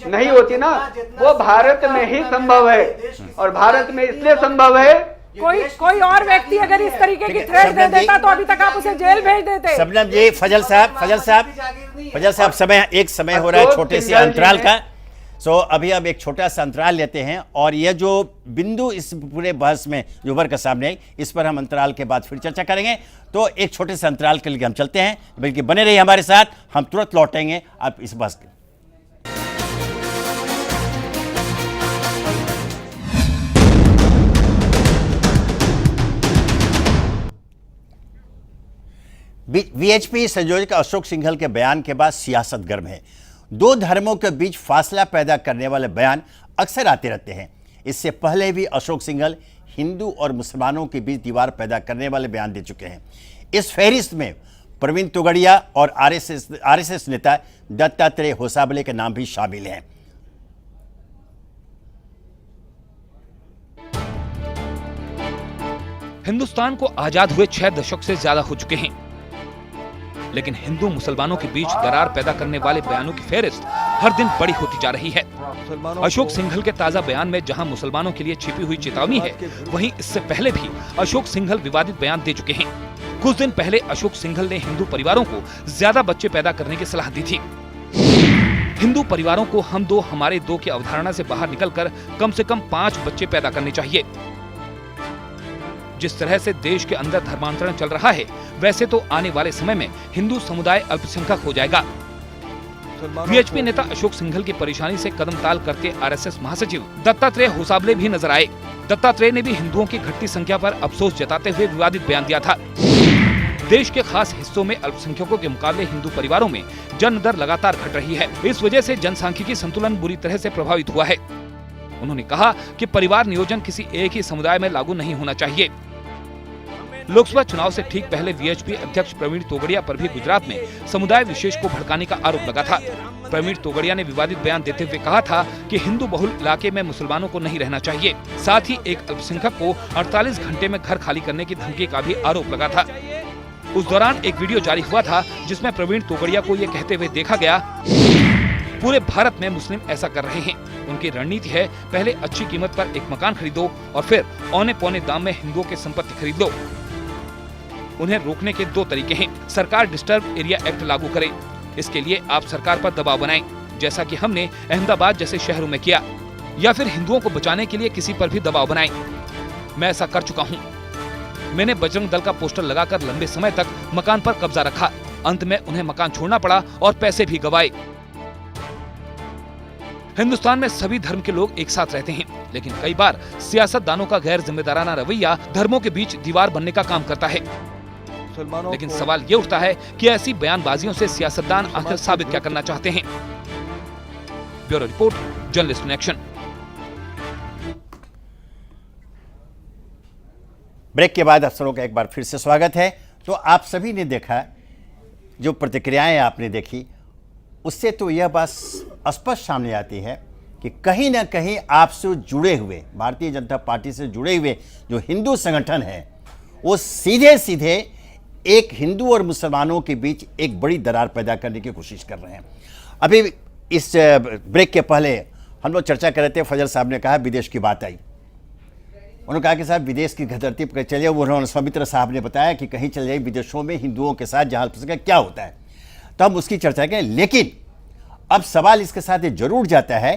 नहीं होती ना। वो भारत में ही संभव है और भारत में इसलिए संभव है, कोई और व्यक्ति अगर इस तरीके की थ्रेट दे देता तो अभी तक आप उसे जेल भेज देते। शबनम जी, फजल साहब, समय हो रहा है छोटे से अंतराल का। अभी हम एक छोटा सा अंतराल लेते हैं और यह जो बिंदु इस पूरे बहस में जो उभर कर सामने आई, इस पर हम अंतराल के बाद फिर चर्चा करेंगे। तो एक छोटे से अंतराल के लिए हम चलते हैं, बल्कि बने रहिए हमारे साथ, हम तुरंत लौटेंगे आप इस बहस के। वीएचपी संयोजक अशोक सिंघल के बयान के बाद सियासत गर्म है। दो धर्मों के बीच फासला पैदा करने वाले बयान अक्सर आते रहते हैं। इससे पहले भी अशोक सिंघल हिंदू और मुसलमानों के बीच दीवार पैदा करने वाले बयान दे चुके हैं। इस फहरिस्त में प्रवीण तोगड़िया और आरएसएस नेता दत्तात्रेय होसाबले के नाम भी शामिल हैं। हिंदुस्तान को आजाद हुए 6 दशक से ज्यादा हो चुके हैं, लेकिन हिंदू मुसलमानों के बीच दरार पैदा करने वाले बयानों की फेहरिस्त हर दिन बड़ी होती जा रही है। अशोक सिंघल के ताजा बयान में जहां मुसलमानों के लिए छिपी हुई चेतावनी है, वहीं इससे पहले भी अशोक सिंघल विवादित बयान दे चुके हैं। कुछ दिन पहले अशोक सिंघल ने हिंदू परिवारों को ज्यादा बच्चे पैदा करने की सलाह दी थी। हिंदू परिवारों को हम दो हमारे दो की अवधारणा से बाहर निकलकर कम से कम 5 बच्चे पैदा करने चाहिए। जिस तरह से देश के अंदर धर्मांतरण चल रहा है, वैसे तो आने वाले समय में हिंदू समुदाय अल्पसंख्यक हो जाएगा। वीएचपी नेता अशोक सिंघल की परेशानी से कदमताल करते आरएसएस महासचिव दत्तात्रेय होसाबले भी नजर आए। दत्तात्रेय ने भी हिंदुओं की घटती संख्या पर अफसोस जताते हुए विवादित बयान दिया था। देश के खास हिस्सों में अल्पसंख्यकों के मुकाबले हिंदू परिवारों में जन्म दर लगातार घट रही है। इस वजह से जनसांख्यिकी संतुलन बुरी तरह से प्रभावित हुआ है। उन्होंने कहा कि परिवार नियोजन किसी एक ही समुदाय में लागू नहीं होना चाहिए। लोकसभा चुनाव से ठीक पहले वीएचपी अध्यक्ष प्रवीण तोगड़िया पर भी गुजरात में समुदाय विशेष को भड़काने का आरोप लगा था। प्रवीण तोगड़िया ने विवादित बयान देते हुए कहा था कि हिंदू बहुल इलाके में मुसलमानों को नहीं रहना चाहिए। साथ ही एक अल्पसंख्यक को 48 घंटे में घर खाली करने की धमकी का भी आरोप लगा था। उस दौरान एक वीडियो जारी हुआ था जिसमें प्रवीण तोगड़िया को ये कहते हुए देखा गया, पूरे भारत में मुस्लिम ऐसा कर रहे हैं। उनकी रणनीति है, पहले अच्छी कीमत पर एक मकान खरीदो और फिर औने पौने दाम में हिंदुओं की संपत्ति खरीद लो। उन्हें रोकने के 2 तरीके हैं। सरकार डिस्टर्ब एरिया एक्ट लागू करे, इसके लिए आप सरकार पर दबाव बनाएं, जैसा कि हमने अहमदाबाद जैसे शहरों में किया, या फिर हिंदुओं को बचाने के लिए किसी पर भी दबाव बनाएं। मैं ऐसा कर चुका हूं। मैंने बजरंग दल का पोस्टर लगाकर लंबे समय तक मकान पर कब्जा रखा। अंत में उन्हें मकान छोड़ना पड़ा और पैसे भी गंवाए। हिंदुस्तान में सभी धर्म के लोग एक साथ रहते हैं, लेकिन कई बार सियासतदानों का गैर जिम्मेदाराना रवैया धर्मों के बीच दीवार बनने का काम करता है। लेकिन सवाल ये उठता है कि ऐसी बयानबाजियों से सियासतदान आखिर साबित क्या करना चाहते हैं। Bureau report, journalist in action. Break के बाद अफसरों का एक बार फिर से स्वागत है। तो आप सभी ने देखा, जो प्रतिक्रियाएं आपने देखी, उससे तो यह बात स्पष्ट सामने आती है कि कहीं ना कहीं आपसे जुड़े हुए, भारतीय जनता पार्टी से जुड़े हुए जो हिंदू संगठन है, वो सीधे सीधे एक हिंदू और मुसलमानों के बीच एक बड़ी दरार पैदा करने की कोशिश कर रहे हैं। अभी इस ब्रेक के पहले हम लोग चर्चा कर रहे थे, फजल साहब ने कहा विदेश की बात आई। उन्होंने कहा कि साहब विदेश की धरती पर चलिए, उन्होंने सौमित्र साहब ने बताया कि कहीं चले जाइए विदेशों में हिंदुओं के साथ जहाँ क्या होता है, तो हम उसकी चर्चा करें। लेकिन अब सवाल इसके साथ ये जरूर जाता है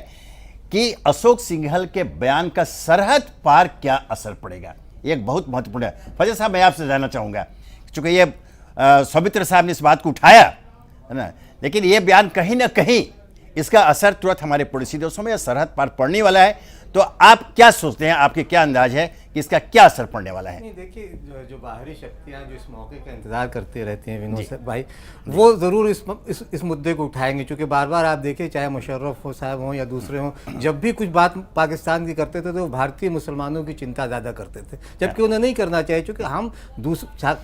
कि अशोक सिंघल के बयान का सरहद पार क्या असर पड़ेगा। ये एक बहुत महत्वपूर्ण है। फजल साहब, मैं आपसे जानना चाहूँगा, चूँकि ये सौमित्र साहब ने इस बात को उठाया है ना, लेकिन ये बयान कहीं ना कहीं इसका असर तुरंत हमारे पड़ोसी देशों में या सरहद पार पड़ने वाला है। तो आप क्या सोचते हैं, आपके क्या अंदाज है कि इसका क्या असर पड़ने वाला है? नहीं, देखिए, जो बाहरी शक्तियां जो इस मौके का इंतजार करते रहती हैं विनोद भाई, वो ज़रूर इस मुद्दे को उठाएंगे। क्योंकि बार बार आप देखिए, चाहे मुशर्रफ हो साहब हों या दूसरे हों, जब भी कुछ बात पाकिस्तान की करते थे तो भारतीय मुसलमानों की चिंता ज़्यादा करते थे, जबकि उन्हें नहीं करना चाहिए। क्योंकि हम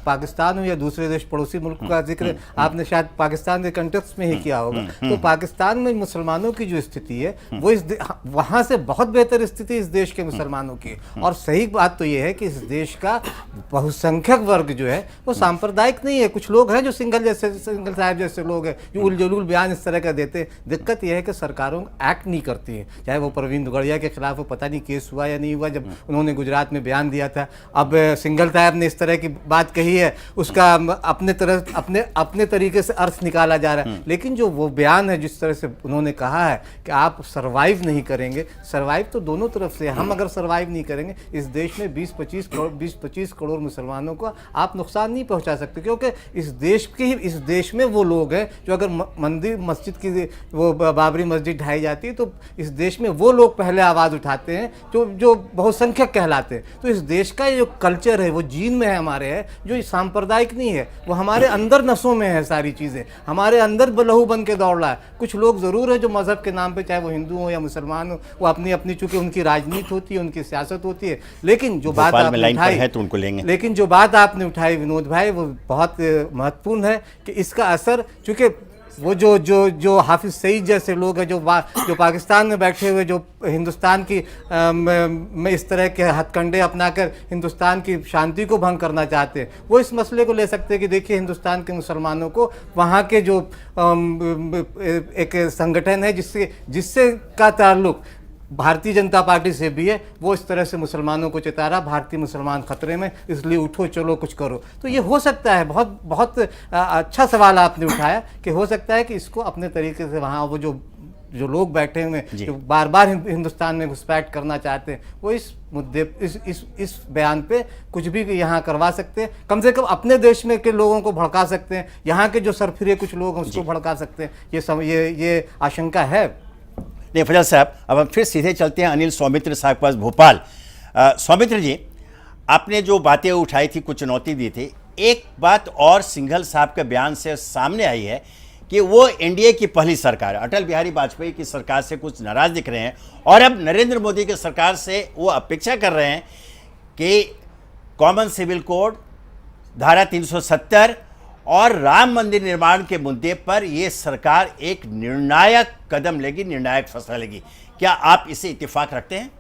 पाकिस्तान हो या दूसरे देश पड़ोसी मुल्क का जिक्र आपने शायद पाकिस्तान के कंटेक्स्ट में ही किया होगा, तो पाकिस्तान में मुसलमानों की जो स्थिति है वो वहाँ से बहुत बेहतर स्थिति इस देश के मुसलमानों की। और सही बात तो ये है कि इस देश का बहुसंख्यक वर्ग जो है वो सांप्रदायिक नहीं है। कुछ लोग हैं जो सिंघल साहब जैसे लोग हैं जो उलझुल बयान इस तरह का देते हैं। दिक्कत यह है कि सरकारों एक्ट नहीं करती है। चाहे वो प्रवीण तोगड़िया के खिलाफ वो पता नहीं केस हुआ या नहीं हुआ, जब उन्होंने गुजरात में बयान दिया था। अब सिंघल साहब ने इस तरह की बात कही है, उसका अपने तरीके से अर्थ निकाला जा रहा है। लेकिन जो वो बयान है, जिस तरह से उन्होंने कहा है कि आप सर्वाइव नहीं करेंगे, सर्वाइव तो दोनों तरफ से, हम अगर सर्वाइव नहीं करेंगे इस देश में 20-25 करोड़ मुसलमानों को आप नुकसान नहीं पहुंचा सकते। क्योंकि इस देश में वो लोग हैं जो अगर मंदिर मस्जिद की वो बाबरी मस्जिद ढाई जाती है तो इस देश में वो लोग पहले आवाज़ उठाते हैं जो बहुसंख्यक कहलाते हैं। तो इस देश का जो कल्चर है वो जीन में है हमारे, है जो सांप्रदायिक नहीं है, वो हमारे अंदर नसों में है। सारी चीज़ें हमारे अंदर लहू बन के दौड़ रहा है। कुछ लोग ज़रूर है जो मज़हब के नाम पर, चाहे वो हिंदू हो या मुसलमान हो, वो अपनी चूँकि उनकी राजनीति होती है, उनकी सियासत होती है। लेकिन जो बात आपने उठाई है तो उनको लेंगे। लेकिन जो बात आपने उठाई विनोद भाई, वो बहुत महत्वपूर्ण है कि इसका असर, चूंकि वो जो हाफिज सईद जैसे लोग हैं जो पाकिस्तान में बैठे हुए, जो हिंदुस्तान की में इस तरह के हथकंडे अपनाकर हिंदुस्तान की शांति को भंग करना चाहते हैं, वो इस मसले को ले सकते हैं कि देखिए हिंदुस्तान के मुसलमानों को वहाँ के जो एक संगठन है जिससे का ताल्लुक भारतीय जनता पार्टी से भी है, वो इस तरह से मुसलमानों को चिता रहा, भारतीय मुसलमान खतरे में, इसलिए उठो चलो कुछ करो। तो ये हो सकता है, बहुत बहुत अच्छा सवाल आपने उठाया कि हो सकता है कि इसको अपने तरीके से वहाँ वो जो लोग बैठे हुए जो बार बार हिंदुस्तान में घुसपैठ करना चाहते हैं, वो इस मुद्दे इस बयान पे कुछ भी यहाँ करवा सकते हैं, कम से कम अपने देश में के लोगों को भड़का सकते हैं, यहाँ के जो सरफिरे कुछ लोग हैं उसको भड़का सकते हैं। ये आशंका है। नहीं फजल साहब, अब हम फिर सीधे चलते हैं अनिल सौमित्र साहब के पास भोपाल। सौमित्र जी, आपने जो बातें उठाई थी, कुछ चुनौती दी थी, एक बात और सिंघल साहब के बयान से सामने आई है कि वो एनडीए की पहली सरकार, अटल बिहारी वाजपेयी की सरकार से कुछ नाराज दिख रहे हैं और अब नरेंद्र मोदी की सरकार से वो अपेक्षा कर रहे हैं कि कॉमन सिविल कोड, धारा 370 और राम मंदिर निर्माण के मुद्दे पर ये सरकार एक निर्णायक कदम लेगी, निर्णायक फैसला लेगी। क्या आप इसे इत्तेफाक रखते हैं?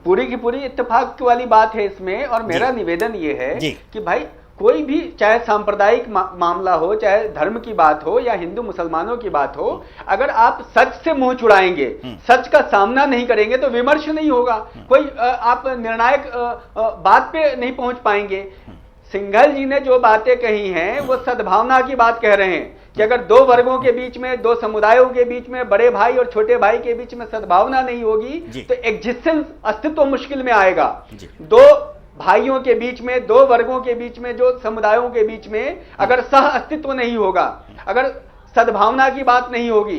पूरी की पूरी इत्तेफाक वाली बात है इसमें। और मेरा निवेदन ये है कि भाई कोई भी, चाहे सांप्रदायिक मामला हो, चाहे धर्म की बात हो या हिंदू मुसलमानों की बात हो, अगर आप सच से मुंह चुड़ाएंगे, सच का सामना नहीं करेंगे तो विमर्श नहीं होगा, कोई आप निर्णायक बात पे नहीं पहुंच पाएंगे। सिंघल जी ने जो बातें कही हैं वो सद्भावना की बात कह रहे हैं कि अगर दो वर्गों के बीच में, दो समुदायों के बीच में, बड़े भाई और छोटे भाई के बीच में सद्भावना नहीं होगी तो एग्जिस्टेंस, अस्तित्व मुश्किल में आएगा। दो भाइयों के बीच में, दो वर्गों के बीच में, जो समुदायों के बीच में अगर सह अस्तित्व नहीं होगा, अगर सद्भावना की बात नहीं होगी,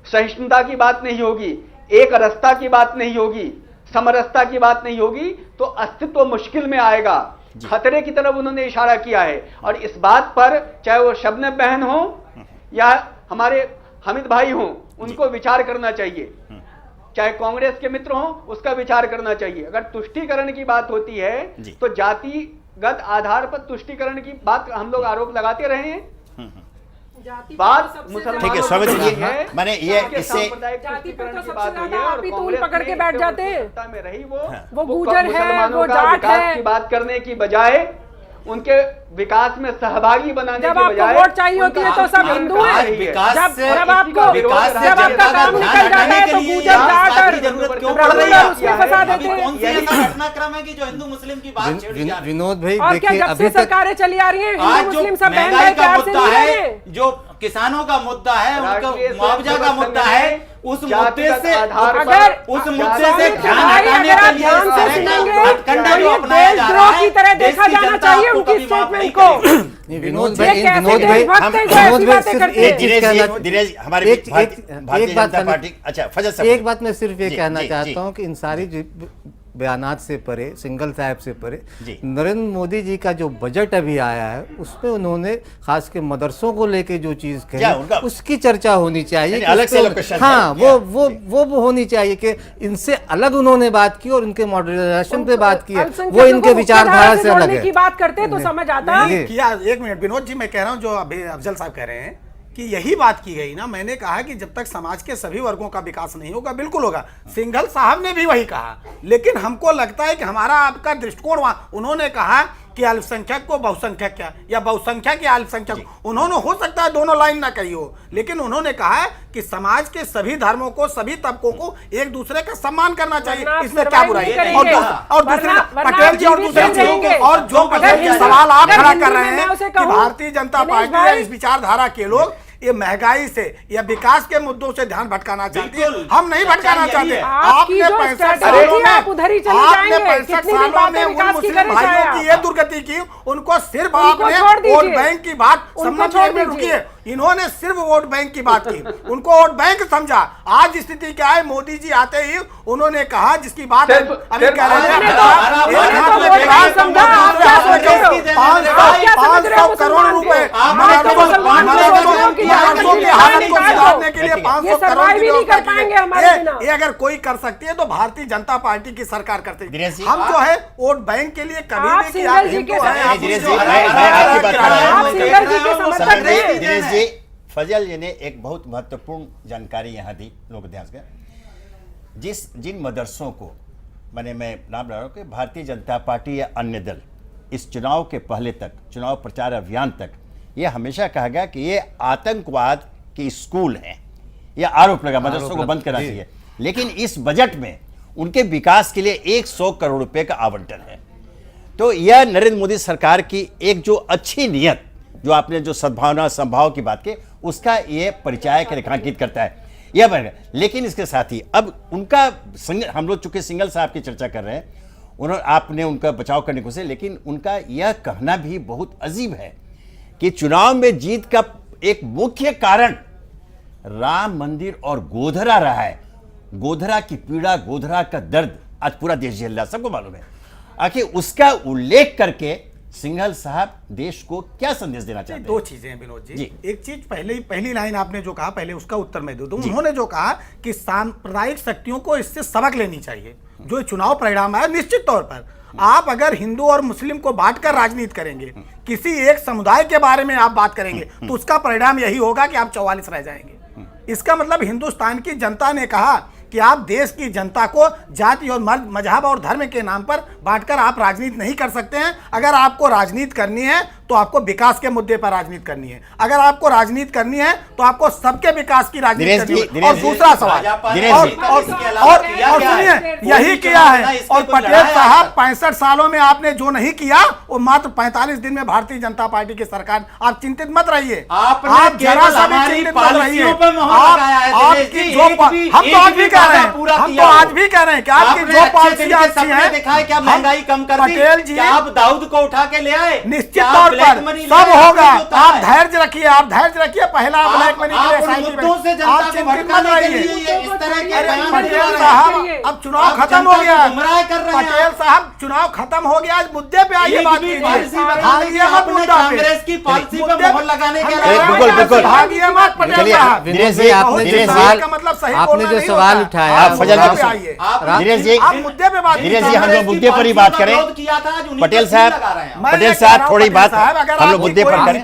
सहिष्णुता की बात नहीं होगी, एक रस्ता की बात नहीं होगी, समरसता की बात नहीं होगी, तो अस्तित्व मुश्किल में आएगा। खतरे की तरफ उन्होंने इशारा किया है। और इस बात पर चाहे वो शबनम बहन हो या हमारे हामिद भाई हो, उनको विचार करना चाहिए। चाहे कांग्रेस के मित्र हो, उसका विचार करना चाहिए। अगर तुष्टीकरण की बात होती है तो जातिगत आधार पर तुष्टीकरण की बात हम लोग आरोप लगाते रहे हैं। बात मुसलमानों ठीक है स्वामी जी, मैंने ये इससे जाति पर तो सबसे ज्यादा आप ही तूल पकड़ के बैठ जाते हैं। में रही वो गुर्जर है, वो जाट है, की बात करने की बजाय उनके विकास में सहभागी बनाने जब के बजाय आपको वोट चाहिए होती है तो सब हिंदू हैं। जब आपका काम निकल जाता है तो गुर्जर, जाट और उसमें फंसा देते हैं। घटनाक्रम है कि जो हिंदू मुस्लिम की बात छेड़ी जा रही है। विनोद भाई और क्या देखिए, जब से सरकारें चली आ रही हैं, हिंदू मुस्लिम सब बहन भाई महंगाई का प्यार से मुद्दा नहीं रह है, रहे। जो किसानों का मुद्दा है, उनका मुआवजा का मुद्दा है, उस मुद्दे से अगर उस मुद्दे से ध्यान भाई हटाने अगर के आप लिए ध्यान से सुनेंगे तो ये देशद्रोह की तरह देखा जाना चाहिए उनकी स्टेटमेंट को। विनोद ये भाई, कैसे विनोद भाई, देशभक्त हैं जो ऐसी बातें करते हैं। दिनेश हमारे भारतीय जनता पार्टी, अच्छा फजल साहब, एक बात मैं सिर्फ ये कहना चाहता हूँ कि इन सारी बयानात से परे, सिंघल साहब से परे, नरेंद्र मोदी जी का जो बजट अभी आया है उसमें उन्होंने खास के मदरसों को लेके जो चीज कही उसकी चर्चा होनी चाहिए। अलग से लोकेशन, हाँ, वो होनी चाहिए कि इनसे अलग उन्होंने बात की और इनके मॉडर्नाइजेशन पे बात की है, वो इनके विचारधारा से अलग है। की बात करते तो समझ आता है। किया, एक मिनट विनोद जी, मैं कह रहा हूं जो अभी अफजल साहब कह रहे हैं कि यही बात की गई ना। मैंने कहा कि जब तक समाज के सभी वर्गों का विकास नहीं होगा, बिल्कुल होगा। सिंघल साहब ने भी वही कहा, लेकिन हमको लगता है कि हमारा आपका दृष्टिकोण वहां, उन्होंने कहा कि अल्पसंख्यक को बहुसंख्यक क्या या बहुसंख्यक या अल्पसंख्यक, उन्होंने हो सकता है दोनों लाइन ना कही हो, लेकिन उन्होंने कहा कि समाज के सभी धर्मों को, सभी तबकों को एक दूसरे का सम्मान करना चाहिए। इसमें क्या बुराई है? और दूसरे पटेल जी और दूसरे और जो पटेल जी सवाल आप खड़ा कर रहे हैं कि भारतीय जनता पार्टी या इस विचारधारा के लोग ये महंगाई से या विकास के मुद्दों से ध्यान भटकाना चाहती है। हम नहीं भटकाना चाहते। आपने 65 सालों में उन मुस्लिम भाइयों की ये दुर्गति की, उनको सिर्फ आपने वोट बैंक की बात समझने में रुकी है। इन्होंने सिर्फ वोट बैंक की बात की, उनको वोट बैंक समझा। आज स्थिति क्या है, मोदी जी आते ही उन्होंने कहा जिसकी बात अभी कह रहे हैं 500 करोड़ रुपए मदरसों की हालत को सुधारने के लिए 500 करोड़ की, ये अगर कोई कर सकती है तो भारतीय जनता पार्टी की सरकार करती है। हम जो है वोट बैंक के लिए कभी नहीं कि आप हिंदू हैं। दिनेश जी, फजल जी ने एक बहुत महत्वपूर्ण जानकारी यहाँ दी लोक ध्यान से। जिन मदरसों को मैं नाम ले रहा हूँ कि भारतीय जनता पार्टी या अन्य दल इस चुनाव के पहले तक, चुनाव प्रचार अभियान तक, ये हमेशा कहा गया कि ये आतंकवाद के स्कूल हैं, यह आरोप लगा मदरसों को बंद करना चाहिए। लेकिन इस बजट में उनके विकास के लिए 100 करोड़ रुपए का आवंटन है। तो यह नरेंद्र मोदी सरकार की एक जो अच्छी नीयत, जो आपने जो सद्भावना संभाव की बात की, उसका यह परिचायक रेखांकित करता है यह बन। लेकिन इसके साथ ही अब उनका हम लोग चूंकि सिंघल साहब की चर्चा कर रहे हैं, उन्होंने आपने उनका बचाव करने को से, लेकिन उनका यह कहना भी बहुत अजीब है कि चुनाव में जीत का एक मुख्य कारण राम मंदिर और गोधरा रहा है। गोधरा की पीड़ा, गोधरा का दर्द आज पूरा देश झेल रहा है, सबको मालूम है। आखिर उसका उल्लेख करके सिंघल साहब देश को क्या संदेश देना चाहते हैं? दो चीजें हैं विनोद जी। एक चीज पहली लाइन आपने जो कहा, पहले उसका उत्तर मैं दे दूं। उन्होंने जो कहा कि सांप्रदायिक शक्तियों को इससे सबक लेनी चाहिए। जो चुनाव परिणाम आया, निश्चित तौर पर आप अगर हिंदू और मुस्लिम को बांटकर राजनीति करेंगे, किसी एक समुदाय के बारे में आप बात करेंगे, तो उसका परिणाम यही होगा कि आप 44 रह जाएंगे। इसका मतलब हिंदुस्तान की जनता ने कहा कि आप देश की जनता को जाति और मजहब और धर्म के नाम पर बांटकर आप राजनीति नहीं कर सकते हैं। अगर आपको राजनीति करनी है तो आपको विकास के मुद्दे पर राजनीति करनी है। अगर आपको राजनीति करनी है तो आपको सबके विकास की राजनीति करनी है। और दूसरा सवाल, और सुनिए, यही किया है। और पटेल साहब 65 सालों में आपने जो नहीं किया वो मात्र 45 दिन में भारतीय जनता पार्टी की सरकार। आप चिंतित मत रहिए, आप जरा सा भी चिंतित मत रहिए। आपकी जो हम तो आज भी कह रहे हैं, हम तो आज भी कह रहे हैं कि आपकी जो पॉलिसियां अच्छी हैं, देखा है क्या महंगाई कम कर दी, पटेल जी आप दाऊद को उठा के ले आए। निश्चित तौर पर सब होगा। आप धैर्य रखिए, आप धैर्य रखिए। पहला ब्लैक मनी के लिए आप चिंतित मत रहिए। पटेल साहब अब चुनाव खत्म हो गया, पटेल साहब चुनाव खत्म हो गया, आज मुद्दे पे आइए, बात कीजिए। भागिए मत मुद्दा पे, कांग्रेस की पॉलिसी पे मोहर लगाने के लिए बिल्कुल बिल्कुल भागिए मत पटेल साहब। दिनेश जी, आपने जो सवाल उठाया, आप फजल मुद्दे पे आइए। दिनेश जी, आप मुद्दे पे बात दिनेश जी, हम लोग मुद्दे पर ही बात करें। पटेल साहब थोड़ी बात हम लोग मुद्दे पर करें।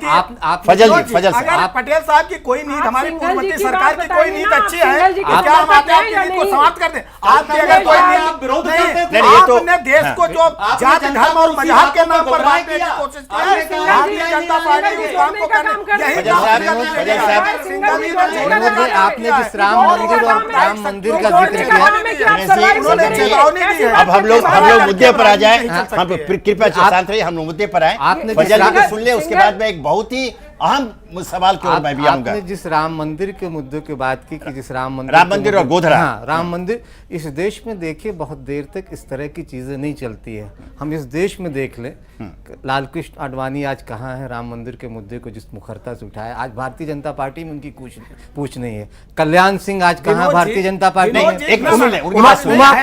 फजल जी, अगर पटेल साहब की कोई नीति, हमारी पूर्ववर्ती सरकार की कोई नीति अच्छी है, क्या हम आते हैं आपकी नीति को समाप्त कर दें? आपकी अगर कोई नीति नहीं, आपने देश को जो जाति धर्म और मजहब के नाम पर बांटने की कोशिश की है, भारतीय जनता पार्टी उस काम को करने यही आपने जिस राम मंदिर का जिक्र किया, अब हम लोग मुद्दे पर आ जाए। हम कृपया शांत रहिए, हम लोग मुद्दे पर आए। आपने फजल जी को सुन ले, उसके बाद में एक बहुत ही अहम सवाल की ओर मैं भी आऊंगा। आपने जिस राम मंदिर के मुद्दे की बात की कि जिस राम मंदिर और गोधरा, हाँ, राम मंदिर, इस देश में देखिए बहुत देर तक इस तरह की चीजें नहीं चलती है। हम इस देश में देख लें, लालकृष्ण आडवाणी आज कहाँ है राम मंदिर के मुद्दे को जिस मुखरता से उठाया, आज भारतीय जनता पार्टी में उनकी कुछ पूछ नहीं है। कल्याण सिंह आज कहाँ भारतीय जनता पार्टी में?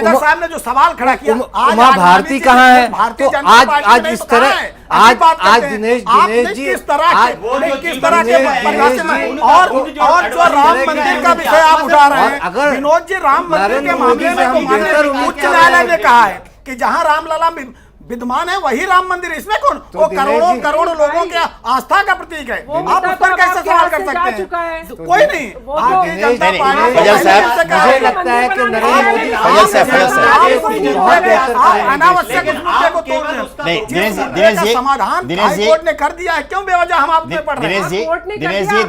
साहब ने जो सवाल खड़ा किया, उमा भारती कहाँ है? तो आज इस तरह आज दिनेश जी किस तरह के और जो राम मंदिर का विषय आप उठा रहे हैं, अगर विनोद जी, राम मंदिर के मामले में तो उच्च न्यायालय ने कहा है कि जहां रामलला विद्यमान है वही राम मंदिर, इसमें कौन? वो करोड़ों लोगों के आस्था का प्रतीक है। आप उस पर कैसे सवाल कर सकते हैं? कोई नहीं। मुझे लगता है कि नरेंद्र मोदी अनावश्यक मुद्दे को तोड़ रहे समाधान हाई कोर्ट ने कर दिया है, क्यों बेवजह हम आप पे पड़ रहे हैं?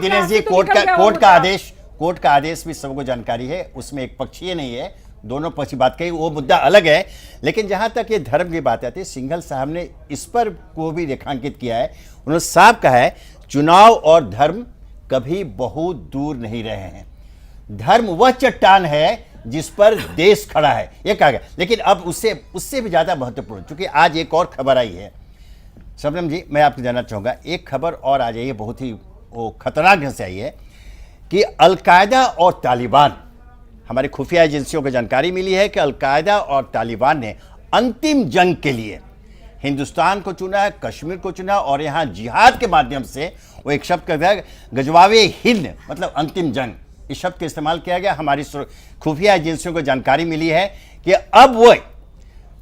दिनेश जी, कोर्ट का आदेश भी सबको जानकारी है, उसमें एक पक्षीय नहीं है, दोनों पक्ष की बात कही, वो मुद्दा अलग है। लेकिन जहां तक ये धर्म की बात आती है, सिंघल साहब ने इस पर को भी रेखांकित किया है। उन्होंने साफ कहा है, चुनाव और धर्म कभी बहुत दूर नहीं रहे हैं। धर्म वह चट्टान है जिस पर देश खड़ा है, ये कहा गया। लेकिन अब उससे भी ज्यादा महत्वपूर्ण, क्योंकि आज एक और खबर आई है। शबनम जी, मैं आपसे जानना चाहूंगा, एक खबर और आ जाइए बहुत ही वो खतरनाक ढंग से आई है कि अलकायदा और तालिबान, हमारी खुफिया एजेंसियों को जानकारी मिली है कि अलकायदा और तालिबान ने अंतिम जंग के लिए हिंदुस्तान को चुना है, कश्मीर को चुना, और यहाँ जिहाद के माध्यम से वो एक शब्द कहता है गजवावे हिंद, मतलब अंतिम जंग, इस शब्द का इस्तेमाल किया गया। हमारी खुफिया एजेंसियों को जानकारी मिली है कि अब वो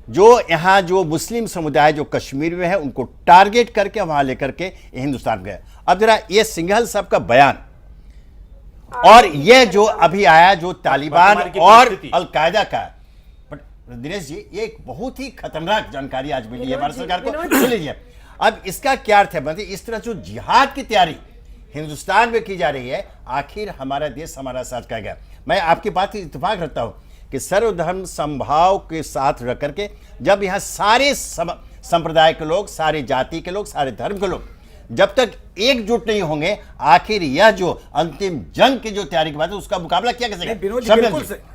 जो यहाँ जो मुस्लिम समुदाय जो कश्मीर में है उनको टारगेट करके वहां लेकर के हिंदुस्तान गए। अब जरा ये सिंघल साहब का बयान और ये जो अभी आया जो तालिबान और अलकायदा का, बट दिनेश जी ये एक बहुत ही खतरनाक जानकारी आज मिली है भारत सरकार को, सुन लीजिए। अब इसका क्या अर्थ है, मतलब इस तरह जो जिहाद की तैयारी हिंदुस्तान में की जा रही है, आखिर हमारा देश हमारा साथ क्या गया। मैं आपकी बात से इत्तेफाक रखता हूं कि सर्वधर्म समभाव के साथ रख करके जब यहाँ सारे संप्रदाय के लोग, सारे जाति के लोग, सारे धर्म के लोग जब तक एकजुट नहीं होंगे, आखिर यह जो अंतिम जंग की जो तैयारी की बात है उसका मुकाबला क्या कैसे।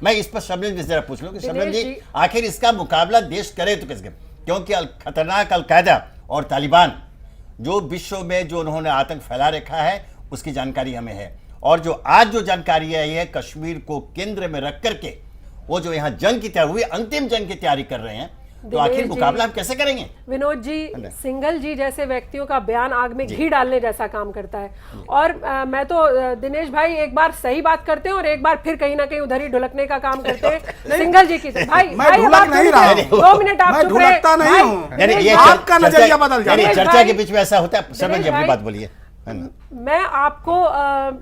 मैं इस पर शबनम जी जरा पूछ लूं कि शबनम जी आखिर इसका मुकाबला देश करे तो कैसे, क्योंकि खतरनाक अलकायदा और तालिबान जो विश्व में जो उन्होंने आतंक फैला रखा है उसकी जानकारी हमें है, और जो आज जो जानकारी आई है कश्मीर को केंद्र में रख करके वो जो यहाँ जंग की तैयारी हुई, अंतिम जंग की तैयारी कर रहे हैं, तो आखिर मुकाबला हम कैसे करेंगे। विनोद जी, सिंघल जी जैसे व्यक्तियों का बयान आग में घी डालने जैसा काम करता है। और मैं तो दिनेश भाई एक बार सही बात करते हैं और एक बार फिर कहीं ना कहीं उधर ही ढुलकने का काम करते हैं सिंघल जी की। भाई नहीं रहा, 2 मिनट आप चुप रहे, आपका नजरिया बदल जाए। चर्चा के बीच में ऐसा होता है। शबनम जी अपनी बात बोलिए। मैं आपको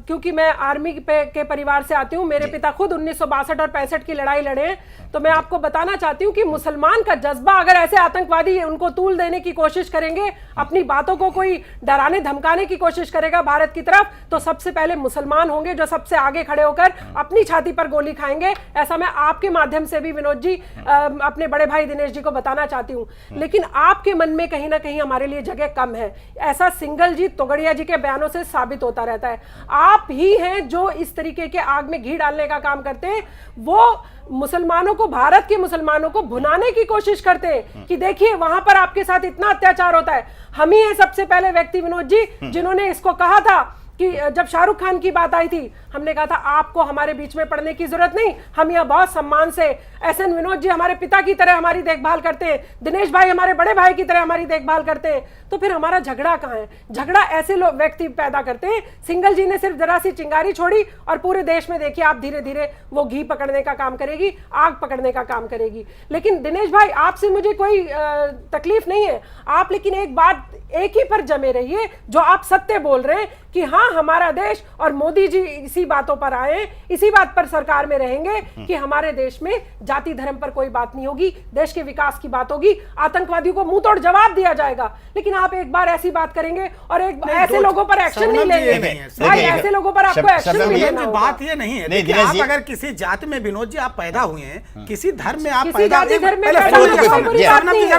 क्योंकि मैं आर्मी के परिवार से आती हूँ, मेरे पिता खुद 1962 और 65 की लड़ाई लड़े हैं, तो मैं आपको बताना चाहती हूँ कि मुसलमान का जज्बा अगर ऐसे आतंकवादी उनको तूल देने की कोशिश करेंगे, अपनी बातों को कोई डराने धमकाने की कोशिश करेगा भारत की तरफ, तो सबसे पहले मुसलमान होंगे जो सबसे आगे खड़े होकर अपनी छाती पर गोली खाएंगे। ऐसा मैं आपके माध्यम से भी विनोद जी अपने बड़े भाई दिनेश जी को बताना चाहती हूँ। लेकिन आपके मन में कहीं ना कहीं हमारे लिए जगह कम है, ऐसा सिंघल जी तोगड़िया जी के बयानों से साबित होता रहता है। आप ही हैं जो इस तरीके के आग में घी डालने का काम करते हैं, वो मुसलमानों को, भारत के मुसलमानों को भुनाने की कोशिश करते हैं कि देखिए वहां पर आपके साथ इतना अत्याचार होता है। हम ही हैं सबसे पहले व्यक्ति विनोद जी जिन्होंने इसको कहा था कि जब शाहरुख खान की बात आई थी, हमने कहा था आपको हमारे बीच में पड़ने की जरूरत नहीं, हम यहाँ बहुत सम्मान से, एसएन विनोद जी हमारे पिता की तरह हमारी देखभाल करते हैं, दिनेश भाई हमारे बड़े भाई की तरह हमारी देखभाल करते हैं, तो फिर हमारा झगड़ा कहाँ है। झगड़ा ऐसे लोग व्यक्ति पैदा करते हैं। सिंघल जी ने सिर्फ जरा सी चिंगारी छोड़ी और पूरे देश में देखिए आप धीरे धीरे वो घी पकड़ने का काम करेगी, आग पकड़ने का काम करेगी। लेकिन दिनेश भाई आपसे मुझे कोई तकलीफ नहीं है, आप लेकिन एक बात एक ही पर जमे रहिए, जो आप सत्य बोल रहे हैं कि हाँ हमारा देश और मोदी जी इसी बातों पर आए, इसी बात पर सरकार में रहेंगे कि हमारे देश में जाति धर्म पर कोई बात नहीं होगी, देश के विकास की बात होगी, आतंकवादियों को मुंह तोड़ जवाब दिया जाएगा। लेकिन आप एक बार ऐसी बात करेंगे और एक ऐसे लोगों पर एक्शन नहीं लेंगे भाई, ऐसे लोगों पर आपको एक्शन नहीं लेना होगा। बात ये नहीं है कि आप अगर किसी जाति में विनोद जी आप पैदा हुए हैं, किसी धर्म में आप पैदा हुए,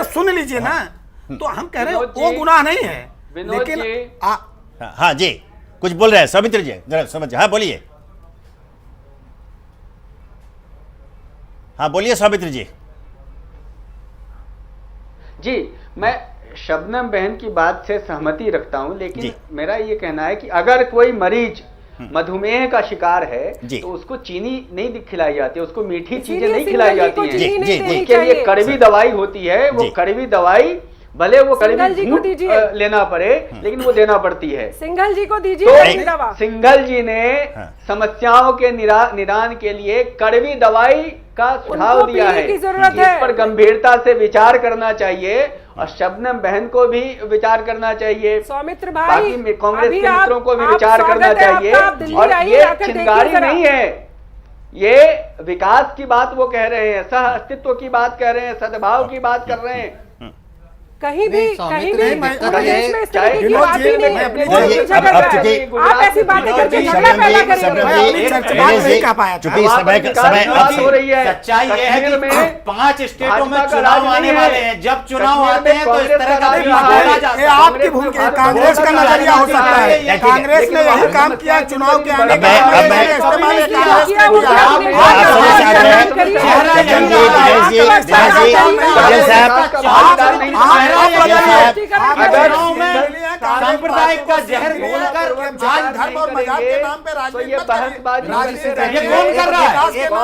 सुन लीजिए ना, तो हम कह रहे हैं वो गुनाह नहीं है। लेकिन हाँ जी कुछ बोल रहे हैं सौमित्र जी, जरा समझ। हाँ बोलिए, हाँ बोलिए सौमित्र जी। जी मैं शबनम बहन की बात से सहमति रखता हूं, लेकिन मेरा ये कहना है कि अगर कोई मरीज मधुमेह का शिकार है तो उसको चीनी नहीं खिलाई जाती, उसको मीठी चीजें नहीं खिलाई जाती हैं, उसके लिए कड़वी दवाई होती है। वो कड़वी दवाई भले वो कड़वी लेना पड़े लेकिन वो देना पड़ती है। सिंघल जी को दीजिए दवा। सिंघल जी ने समस्याओं के निदान के लिए कड़वी दवाई का सुझाव दिया है, इस पर गंभीरता से विचार करना चाहिए और शबनम बहन को भी विचार करना चाहिए, सौमित्र भाई बाकी कांग्रेस के मित्रों को भी विचार करना चाहिए। और ये चिंगारी नहीं है, ये विकास की बात वो कह रहे हैं, सह अस्तित्व की बात कह रहे हैं, सद्भाव की बात कर रहे हैं। कहीं भी आप ऐसी बातें करके झगड़ा पैदा करेंगे। सच्चाई ये है कि 5 स्टेटों में चुनाव आने वाले हैं, जब चुनाव आते हैं तो इस तरह का आपकी भूमिका, कांग्रेस का नजरिया हो सकता है। कांग्रेस ने यही काम किया चुनाव के आने सांप्रदायिक का जहर घोलकर आज धर्म और मजाक के नाम पे राजनीति ये बहसबाजी ये कौन कर रहा है?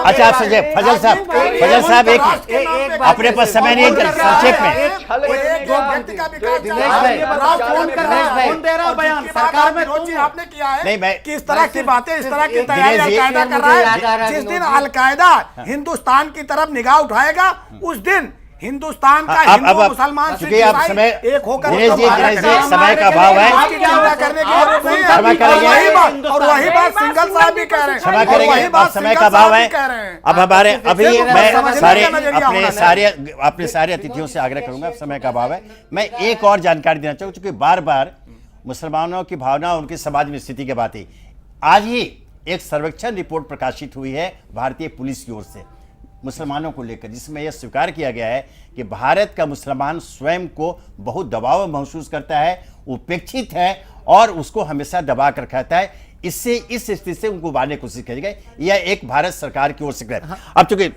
अच्छा आप सुनिए फजल साहब एक अपने पास समय नहीं है, संक्षेप में सरकार में आपने किया है नहीं, मैं कि इस तरह की बातें, इस तरह की तैयारी अलकायदा कर रहा है। जिस दिन अलकायदा हिंदुस्तान की तरफ निगाह उठाएगा उस दिन हिंदुस्तान का हिंदू मुसलमान चूंकि आप समय एक होकर दिनेश जी समय का अभाव है, और वही बात सिंघल साहब भी कह रहे हैं, क्षमा करेंगे आप समय का अभाव है। अब हमारे अभी मैं अपने सारे अतिथियों से आग्रह करूंगा, समय का अभाव है। मैं एक और जानकारी देना चाहूँ, क्योंकि बार बार मुसलमानों की भावना, उनकी समाज में स्थिति की बात है। आज ही एक सर्वेक्षण रिपोर्ट प्रकाशित हुई है भारतीय पुलिस की ओर से मुसलमानों को लेकर, जिसमें यह स्वीकार किया गया है कि भारत का मुसलमान स्वयं को बहुत दबाव महसूस करता है, उपेक्षित है और उसको हमेशा दबा कर रखता है। इससे इस स्थिति से उनको उबारने की कोशिश की गई। यह एक भारत सरकार की ओर से अब चूंकि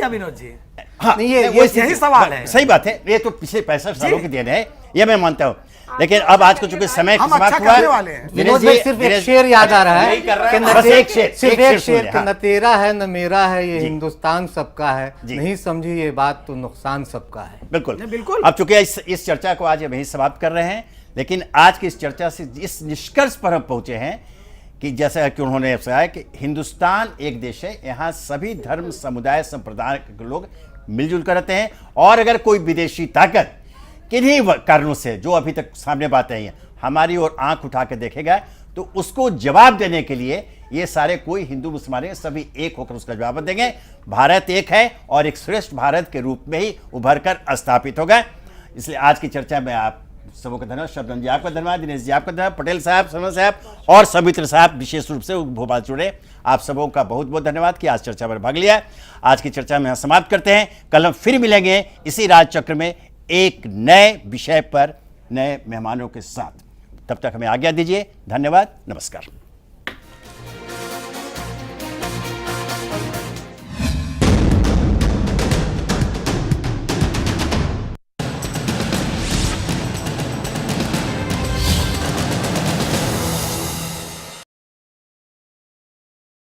विनोद जी, हाँ, ये यही सवाल है। सही बात है, ये तो पिछले 65 सालों की देन है, ये मैं मानता हूँ। लेकिन अब आज को चूंकि समय समाप्त हुआ है, विनोद भाई सिर्फ एक शेर याद आ रहा है सिर्फ एक शेर कि न तेरा है न मेरा है, ये हिंदुस्तान सबका है, नहीं समझी ये बात तो नुकसान सबका है। बिल्कुल। अब चूंकि इस चर्चा को आज यही समाप्त कर रहे हैं, लेकिन आज की इस चर्चा से इस निष्कर्ष पर हम पहुंचे हैं कि जैसा कि उन्होंने बताया कि हिंदुस्तान एक देश है, यहाँ सभी धर्म समुदाय संप्रदाय के लोग मिलजुल कर रहते हैं, और अगर कोई विदेशी ताकत किन्हीं कारणों से, जो अभी तक सामने बात आई है, हमारी ओर आंख उठा के देखेगा तो उसको जवाब देने के लिए ये सारे कोई हिंदू मुसलमान सभी एक होकर उसका जवाब देंगे। भारत एक है और एक श्रेष्ठ भारत के रूप में ही उभर कर स्थापित होगा। इसलिए आज की चर्चा में आप सबों का धन्यवाद। शब्दन जी आपका धन्यवाद, दिनेश जी आपका धन्यवाद, पटेल साहब, सरमा साहब और सौमित्र साहब विशेष रूप से भोपाल जुड़े, आप सबों का बहुत बहुत धन्यवाद कि आज चर्चा में भाग लिया। आज की चर्चा में समाप्त करते हैं। कल हम फिर मिलेंगे इसी राजचक्र में एक नए विषय पर नए मेहमानों के साथ। तब तक हमें आज्ञा दीजिए। धन्यवाद, नमस्कार।